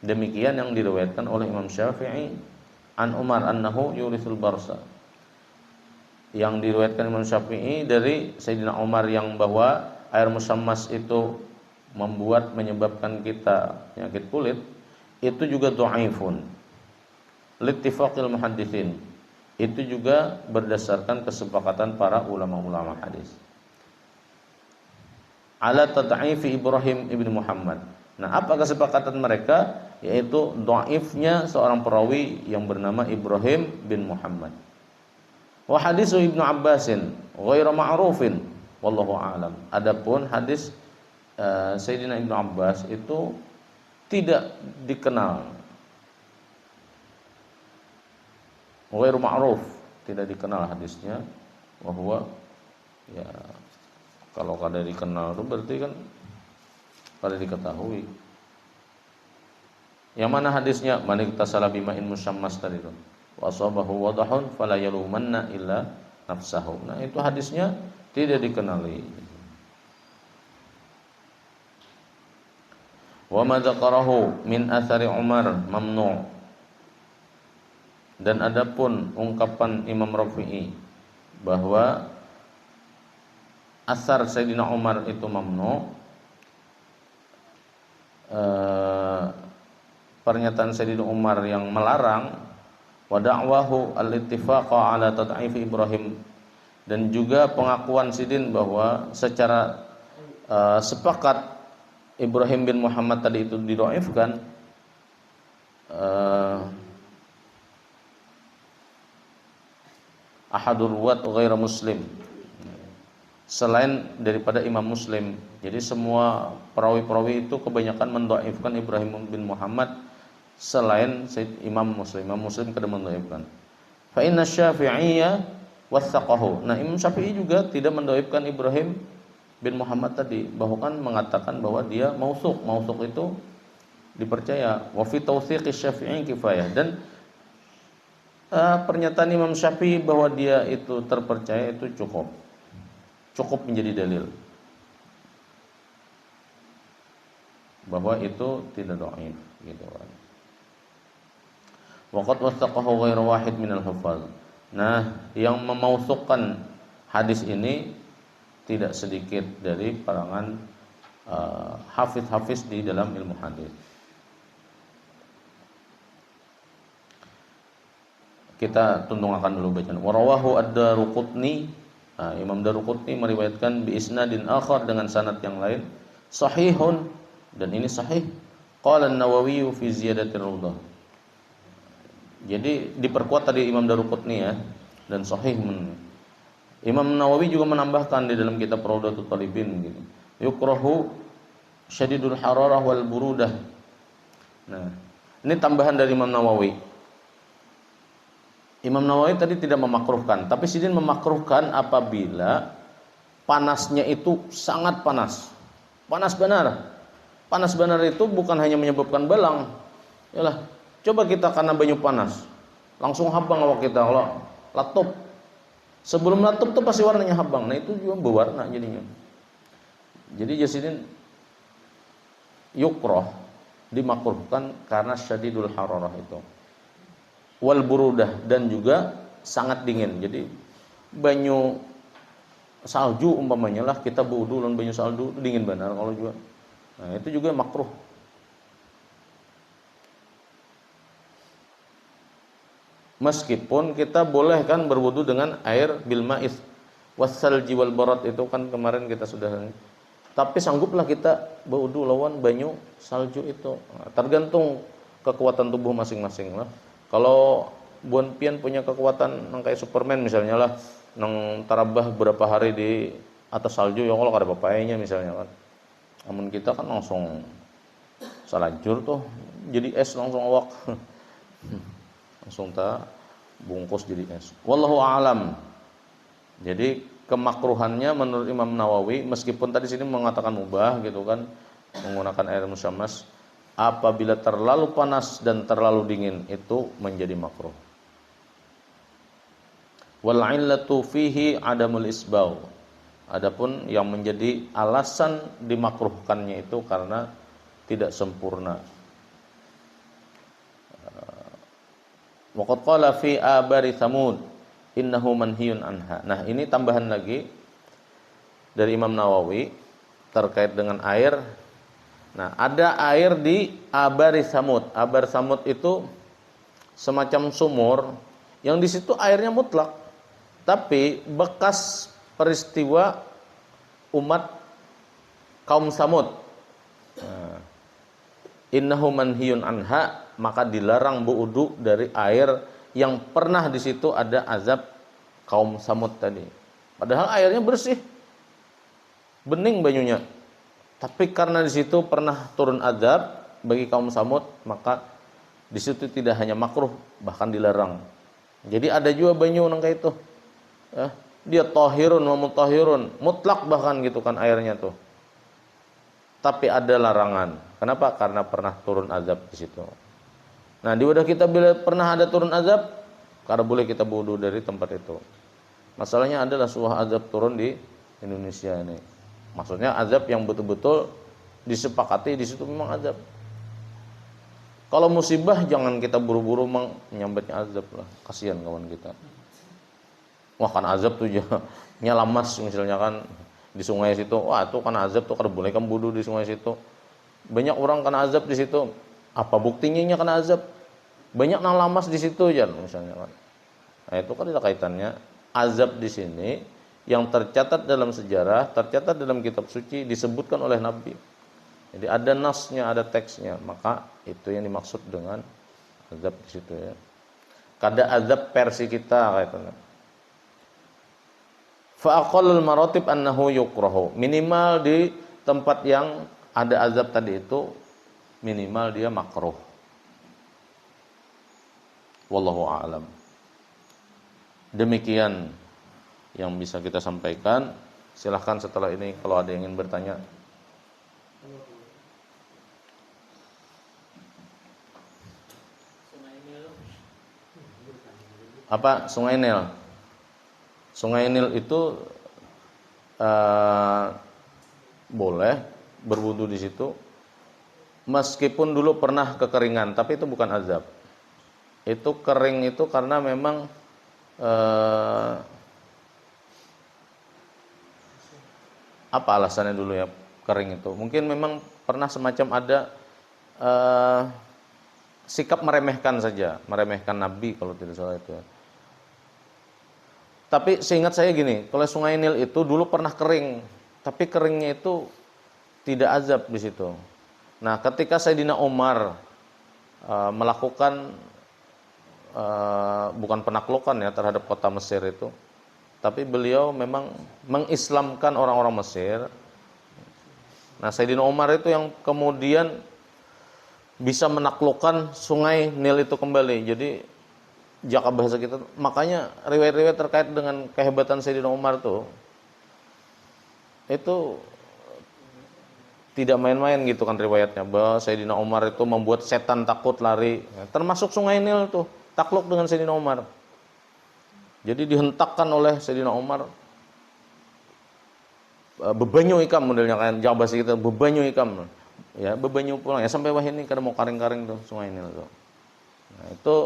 Demikian yang diriwayatkan oleh Imam Syafi'i an Umar annahu yurisul barsa. Yang diriwayatkan Imam Syafi'i dari Sayyidina Umar yang bahwa air musammas itu menyebabkan kita penyakit kulit, itu juga dhaifun. Littifaqil muhadditsin. Itu juga berdasarkan kesepakatan para ulama-ulama hadis. Ala tad'ifi Ibrahim ibn Muhammad, Nah, apa kesepakatan mereka? Yaitu dhaifnya seorang perawi yang bernama Ibrahim bin Muhammad. Wa hadisu Ibnu Abbasin ghairu ma'rufin wallahu a'lam. Adapun hadis Sayyidina Ibnu Abbas itu tidak dikenal. Ghairu ma'ruf, tidak dikenal hadisnya, bahwa ya kalau kada dikenal itu berarti kan kada diketahui. Yang mana hadisnya? Man iktasala bima'in musyammas tadi itu. Wa asabahu wadahun fala yalumanna illa nafsahu. Nah, itu hadisnya tidak dikenali. Wa ma dzakarahu min athari Umar mamnu'. Dan adapun ungkapan Imam Rafi'i bahwa asar Sayyidina Umar itu mamnu', pernyataan Sayyidina Umar yang melarang, wa da'wahu al-ittifaqa ala tad'if Ibrahim, dan juga pengakuan Sidin bahwa secara sepakat Ibrahim bin Muhammad tadi itu didhaifkan, ahadur ruwat ghairu Muslim, selain daripada Imam Muslim. Jadi semua perawi-perawi itu kebanyakan mendhaifkan Ibrahim bin Muhammad selain Imam Muslim. Imam Muslim kada mendhaifkan. Fa inna Syafi'iyya wathaqahu. Nah, Imam Syafi'i juga tidak mendhaifkan Ibrahim bin Muhammad tadi, bahkan mengatakan bahwa dia mausuk. Mausuk itu dipercaya. Wa fi tawthiqi Syafi'i kifayah. Dan pernyataan Imam Syafi'i bahwa dia itu terpercaya itu cukup menjadi dalil bahwa itu tidak dhaif gitu kan. Waqad wathaqahu ghairu wahid minal hufaz. Nah, yang memausukkan hadis ini tidak sedikit dari kalangan hafiz-hafiz di dalam ilmu hadis. Kita tundungakan dulu bacaan. Warawahu ad-Daruqutni. Imam Daruqutni meriwayatkan bi isnadin akhar, dengan sanad yang lain, sahihun, dan ini sahih. Qala an-Nawawi fi ziyadatir rawdah. Jadi diperkuat tadi Imam Daruqutni ya, dan sahih. Imam Nawawi juga menambahkan di dalam kitab Rawdatul Talibin gitu. Yukrahu syadidul hararah wal burudah. Nah, ini tambahan dari Imam Nawawi. Imam Nawawi tadi tidak memakruhkan, tapi Sidin memakruhkan apabila panasnya itu sangat panas. Panas benar. Panas benar itu bukan hanya menyebabkan belang. Yalah, coba kita karena banyu panas, langsung habang awak kita. Kalau laptop, sebelum laptop tuh pasti warnanya habang. Nah, itu juga berwarna jadinya. Jadi Sidin yukroh, dimakruhkan karena syadidul hararah itu. Wal burudah, dan juga sangat dingin. Jadi banyu salju umpamanya lah, kita wudu lawan banyu salju itu dingin benar kalau juga. Nah, itu juga makruh. Meskipun kita boleh kan berwudu dengan air bil ma'is wasalji wal barat, itu kan kemarin kita sudah. Tapi sangguplah kita berwudu lawan banyu salju itu. Nah, tergantung kekuatan tubuh masing-masing lah. Kalau buan pian punya kekuatan nang kayak Superman misalnya lah, nang tarabah berapa hari di atas salju, ya kalau ada papayanya misalnya kan. Namun kita kan langsung salajur tuh jadi es langsung awak. Langsung tak bungkus jadi es. Wallahu a'lam. Jadi kemakruhannya menurut Imam Nawawi, meskipun tadi sini mengatakan mubah gitu kan, menggunakan air musyammas, apabila terlalu panas dan terlalu dingin itu menjadi makruh. Wal 'illatu fihi adamul isbagh. Adapun yang menjadi alasan dimakruhkannya itu karena tidak sempurna. Wa qad qala fi abari Thamud innahu manhiyun anha. Nah, ini tambahan lagi dari Imam Nawawi terkait dengan air. Nah, ada air di Abari Samud. Abar Samud itu semacam sumur yang di situ airnya mutlak. Tapi bekas peristiwa umat kaum Samud. Nah, innahu manhiyun anha, maka dilarang berwudu dari air yang pernah di situ ada azab kaum Samud tadi. Padahal airnya bersih, bening banyunya. Tapi karena di situ pernah turun azab bagi kaum Samud, maka di situ tidak hanya makruh, bahkan dilarang. Jadi ada juga banyu nang kayak itu. Ya, dia tahirun wa mutahhirun, mutlak bahkan gitu kan airnya tuh. Tapi ada larangan. Kenapa? Karena pernah turun azab di situ. Nah, di wadah kita bila pernah ada turun azab, karena boleh kita wudu dari tempat itu. Masalahnya adalah suah azab turun di Indonesia ini. Maksudnya azab yang betul-betul disepakati di situ memang azab. Kalau musibah jangan kita buru-buru menyambatnya azab lah. Kasihan kawan kita. Wah kan azab tuh nya lamas misalnya kan di sungai situ. Wah tuh kan azab tuh, kada boleh kamu wudu di sungai situ. Banyak orang kena azab di situ. Apa buktinya kena azab? Banyak nang lamas di situ aja misalnya kan. Nah, itu kan ada kaitannya. Azab di sini yang tercatat dalam sejarah, tercatat dalam kitab suci disebutkan oleh Nabi. Jadi ada nasnya, ada teksnya, maka itu yang dimaksud dengan azab di situ ya. Kada azab versi kita kaitannya. Fa aqallul maratib annahu yukrahu. Minimal di tempat yang ada azab tadi itu minimal dia makruh. Wallahu a'lam. Demikian yang bisa kita sampaikan. Silahkan setelah ini kalau ada yang ingin bertanya. Apa Sungai Nil? Sungai Nil itu boleh berwudu di situ, meskipun dulu pernah kekeringan, tapi itu bukan azab. Itu kering itu karena memang apa alasannya dulu ya kering itu? Mungkin memang pernah semacam ada sikap meremehkan saja, meremehkan Nabi kalau tidak salah itu ya. Tapi seingat saya gini, kalau Sungai Nil itu dulu pernah kering, tapi keringnya itu tidak azab di situ. Nah, ketika Sayyidina Umar melakukan bukan penaklukan ya terhadap kota Mesir itu, tapi beliau memang mengislamkan orang-orang Mesir. Nah, Sayyidina Umar itu yang kemudian bisa menaklukkan Sungai Nil itu kembali. Jadi jaka bahasa kita, makanya riwayat-riwayat terkait dengan kehebatan Sayyidina Umar tuh itu tidak main-main gitu kan riwayatnya, bahwa Sayyidina Umar itu membuat setan takut lari, termasuk Sungai Nil tuh takluk dengan Sayyidina Umar. Jadi dihentakkan oleh Sayyidina Umar bebanyu ikam modelnya kan, jaka bahasa kita bebanyu ikam ya, bebanyu pulang ya, sampai wah ini kada mau karing-karing tuh Sungai Nil tuh. Nah, itu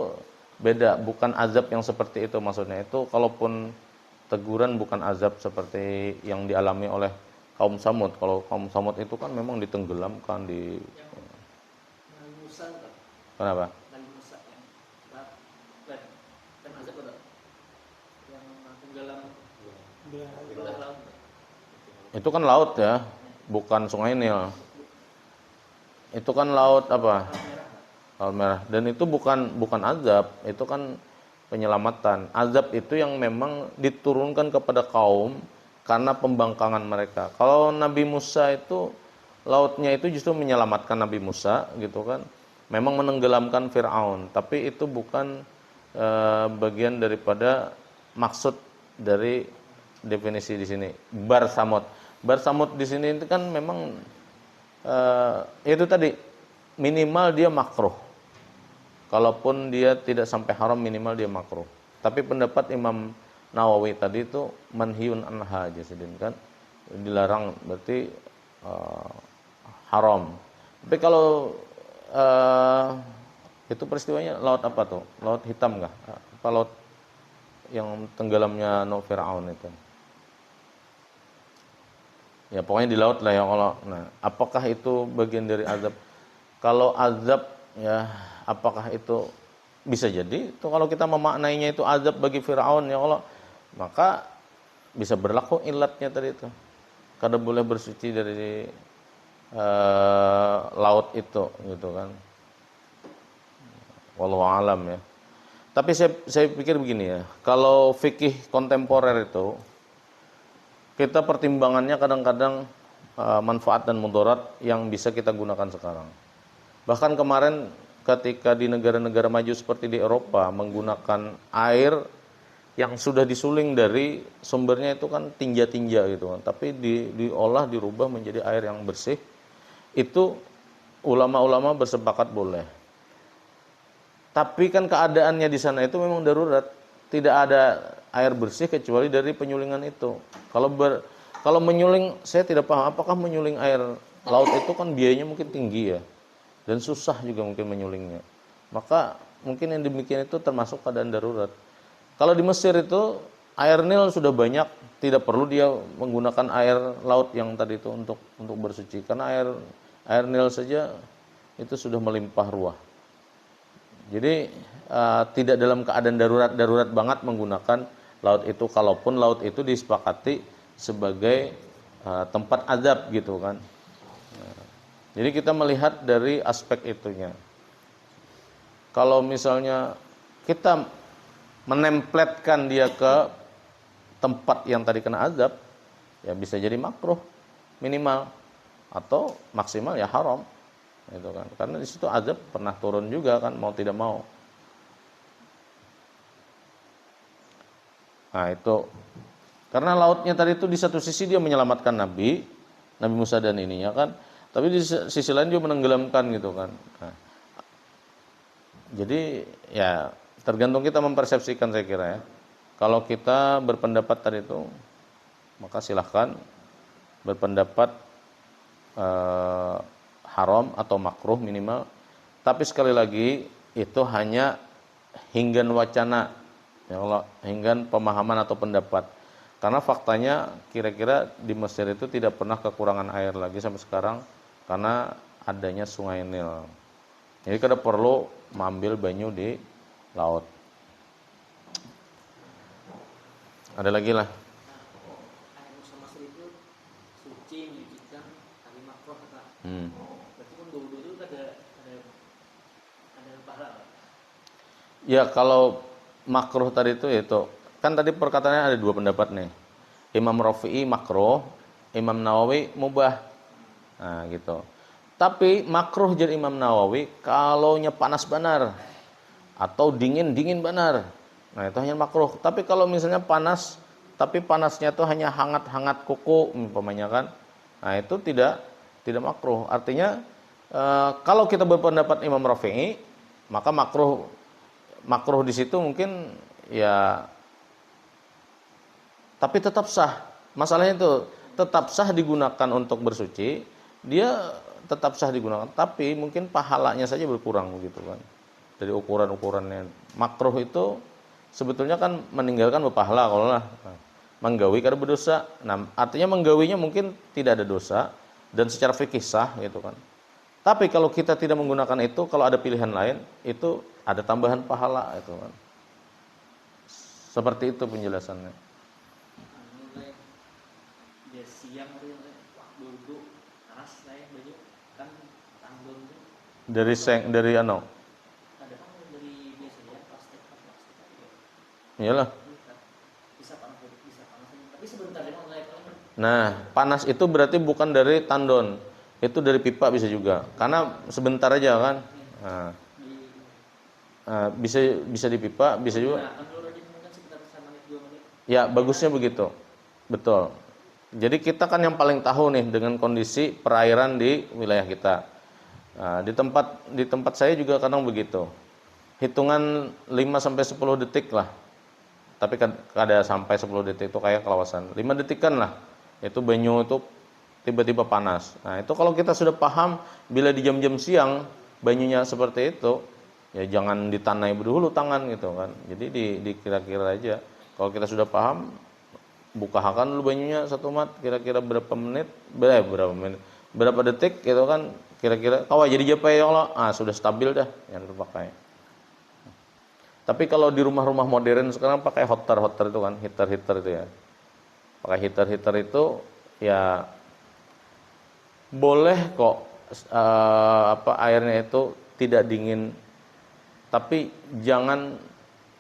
beda, bukan azab yang seperti itu maksudnya. Itu kalaupun teguran bukan azab seperti yang dialami oleh kaum Samud. Kalau kaum Samud itu kan memang ditenggelamkan di Nabi Musa. Kenapa? Nabi Musa kan azab yang tenggelam laut. Itu kan laut ya, bukan Sungai Nil. Itu kan laut apa? Laut Merah. Dan itu bukan azab, itu kan penyelamatan. Azab itu yang memang diturunkan kepada kaum karena pembangkangan mereka. Kalau Nabi Musa itu lautnya itu justru menyelamatkan Nabi Musa gitu kan. Memang menenggelamkan Firaun, tapi itu bukan bagian daripada maksud dari definisi di sini. Bar Samud. Bar Samud di sini itu kan memang itu tadi minimal dia makruh. Kalaupun dia tidak sampai haram, minimal dia makruh. Tapi pendapat Imam Nawawi tadi itu manhiyun anha aja sedin kan, dilarang berarti haram. Tapi kalau itu peristiwanya laut apa tuh? Laut hitam kah? Apa laut yang tenggelamnya Fir'aun itu? Ya pokoknya di laut lah ya kalau. Nah, apakah itu bagian dari azab? Kalau azab ya, apakah itu bisa jadi itu kalau kita memaknainya itu azab bagi Firaun ya Allah, maka bisa berlaku ilatnya tadi itu. Kada boleh bersuci dari laut itu gitu kan. Wallahu alam ya. Tapi saya pikir begini ya, kalau fikih kontemporer itu kita pertimbangannya kadang-kadang manfaat dan mudarat yang bisa kita gunakan sekarang. Bahkan kemarin ketika di negara-negara maju seperti di Eropa menggunakan air yang sudah disuling dari sumbernya itu kan tinja-tinja gitu kan, tapi diolah dirubah menjadi air yang bersih. Itu ulama-ulama bersepakat boleh. Tapi kan keadaannya di sana itu memang darurat, tidak ada air bersih kecuali dari penyulingan itu. Kalau menyuling, saya tidak paham apakah menyuling air laut itu kan biayanya mungkin tinggi ya, dan susah juga mungkin menyulingnya. Maka mungkin yang demikian itu termasuk keadaan darurat. Kalau di Mesir itu air Nil sudah banyak, tidak perlu dia menggunakan air laut yang tadi itu untuk bersuci, karena air Nil saja itu sudah melimpah ruah. Jadi tidak dalam keadaan darurat banget menggunakan laut itu, kalaupun laut itu disepakati sebagai tempat azab gitu kan. Jadi kita melihat dari aspek itunya. Kalau misalnya kita menempletkan dia ke tempat yang tadi kena azab, ya bisa jadi makruh minimal, atau maksimal ya haram. Itu kan, karena di situ azab pernah turun juga kan, mau tidak mau. Nah itu karena lautnya tadi itu di satu sisi dia menyelamatkan Nabi Musa dan ininya kan, tapi di sisi lain dia menenggelamkan gitu kan. Nah, jadi ya tergantung kita mempersepsikan, saya kira ya. Kalau kita berpendapat tadi itu, maka silahkan berpendapat haram atau makruh minimal. Tapi sekali lagi itu hanya hinggan wacana, ya Allah, hinggan pemahaman atau pendapat. Karena faktanya kira-kira di Mesir itu tidak pernah kekurangan air lagi sampai sekarang karena adanya Sungai Nil. Jadi kada perlu mengambil banyu di laut. Ada lagi lah. Air Mesir itu suci, menyucikan, tapi makruh kata. Berarti kan dulu itu ada pahala. Ya kalau makruh tadi itu kan tadi perkataannya ada dua pendapat nih. Imam Rafi'i makruh, Imam Nawawi mubah. Nah gitu. Tapi makruh jadi Imam Nawawi kalaunya panas benar atau dingin benar. Nah itu hanya makruh. Tapi kalau misalnya panas, tapi panasnya itu hanya hangat kuku umpamanya kan, nah itu tidak makruh. Artinya kalau kita berpendapat Imam Rafi'i, maka makruh di situ mungkin ya, tapi tetap sah. Masalahnya itu tetap sah digunakan untuk bersuci, dia tetap sah digunakan, tapi mungkin pahalanya saja berkurang begitu kan. Dari ukuran-ukurannya. Makruh itu sebetulnya kan meninggalkan berpahala kalau lah. Menggawi karena berdosa. Nah, artinya menggawinya mungkin tidak ada dosa dan secara fikih sah gitu kan. Tapi kalau kita tidak menggunakan itu, kalau ada pilihan lain, itu ada tambahan pahala itu kan. Seperti itu penjelasannya. Dia siang waktu duduk panas saya baju kan tanggung dari ano? Ada kan dari biasanya plastik. Iyalah. Bisa panas, tapi sebentar aja mulai. Nah, panas itu berarti bukan dari tandon. Itu dari pipa bisa juga. Karena sebentar aja kan. Nah, bisa di pipa, bisa juga. Ya, bagusnya begitu. Betul. Jadi kita kan yang paling tahu nih dengan kondisi perairan di wilayah kita. Nah, di tempat saya juga kadang begitu. Hitungan 5 sampai 10 detik lah. Tapi ada sampai 10 detik itu kayak kawasan. 5 detikan lah. Itu banyu itu tiba-tiba panas. Nah, itu kalau kita sudah paham bila di jam-jam siang banyunya seperti itu, ya jangan ditanai dulu tangan gitu kan. Jadi dikira-kira aja. Kalau kita sudah paham, bukakan dulu banyunya 1 mat, kira-kira berapa detik gitu kan, kira-kira kawai jadi japai ya Allah, sudah stabil dah yang terpakai. Tapi kalau di rumah-rumah modern sekarang pakai heater itu kan, heater itu ya. Pakai heater itu ya boleh kok airnya itu tidak dingin, tapi jangan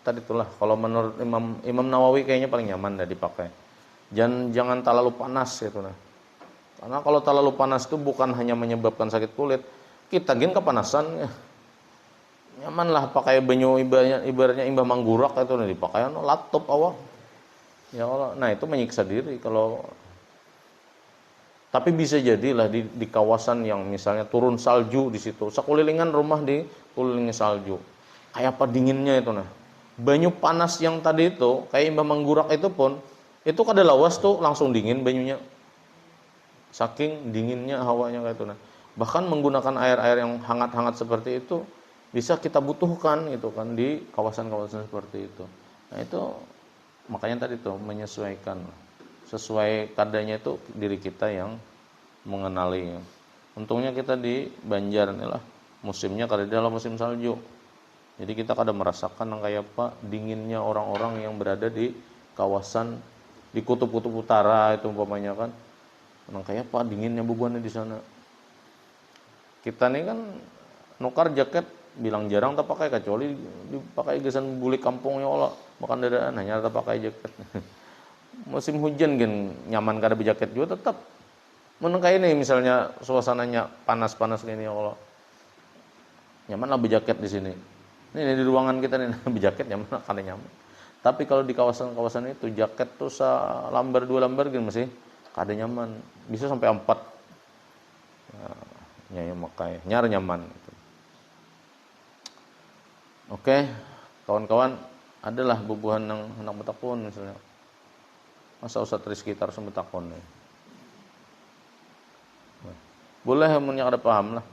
tadi itulah kalau menurut Imam Nawawi kayaknya paling nyaman dah dipakai. Jangan terlalu panas gitu nah. Karena kalau terlalu panas itu bukan hanya menyebabkan sakit kulit, kita gin kepanasan ya. Nyaman lah pakai banyu ibaratnya imbah manggurak itu nih dipakai laptop awal. Ya Allah, nah itu menyiksa diri kalau. Tapi bisa jadilah di kawasan yang misalnya turun salju di situ, sekelilingan rumah dikelilingi salju. Kayak apa dinginnya itu nah. Banyu panas yang tadi itu, kayak imbah manggurak itu pun, itu kada lawas tuh langsung dingin banyunya. Saking dinginnya hawanya kayak itu nah. Bahkan menggunakan air-air yang hangat-hangat seperti itu bisa kita butuhkan gitu kan di kawasan-kawasan seperti itu. Nah itu makanya tadi tuh menyesuaikan sesuai kadarnya itu diri kita yang mengenali. Untungnya kita di Banjar nih lah musimnya kada dalam musim salju, jadi kita kada merasakan yang kayak apa dinginnya orang-orang yang berada di kawasan di kutub-kutub utara itu umpamanya kan, yang kayak apa dinginnya bubuannya di sana. Kita nih kan nukar jaket bilang jarang tak pakai kecuali dipakai gesan buli kampung ya Allah makan dadaan hanya tak pakai jaket. Musim hujan gen nyaman kada berjaket juga tetap. Mun kayak ini misalnya suasananya panas-panas gini ya Allah. Nyaman lah berjaket di sini. Ini di ruangan kita nih berjaket nyaman kada nyaman. Tapi kalau di kawasan-kawasan itu jaket tuh selambar 2 lambar gitu masih kada nyaman. Bisa sampai 4. Nah, ya makai nyar nyaman gitu. Oke, kawan-kawan, adalah bubuhan yang hendak betakun misalnya. Masa usah terus sekitar sembetakon nih. Boleh mun kada paham lah.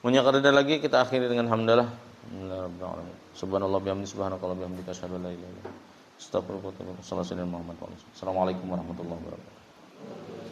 Mun kada ada lagi kita akhiri dengan hamdalah. Alhamdulillah. Subhanallah bihamdi subhanakallah bihamdika asyhadu an la ilaha illa anta astaghfiruka wa atubu ilaik. Assalamualaikum warahmatullahi wabarakatuh.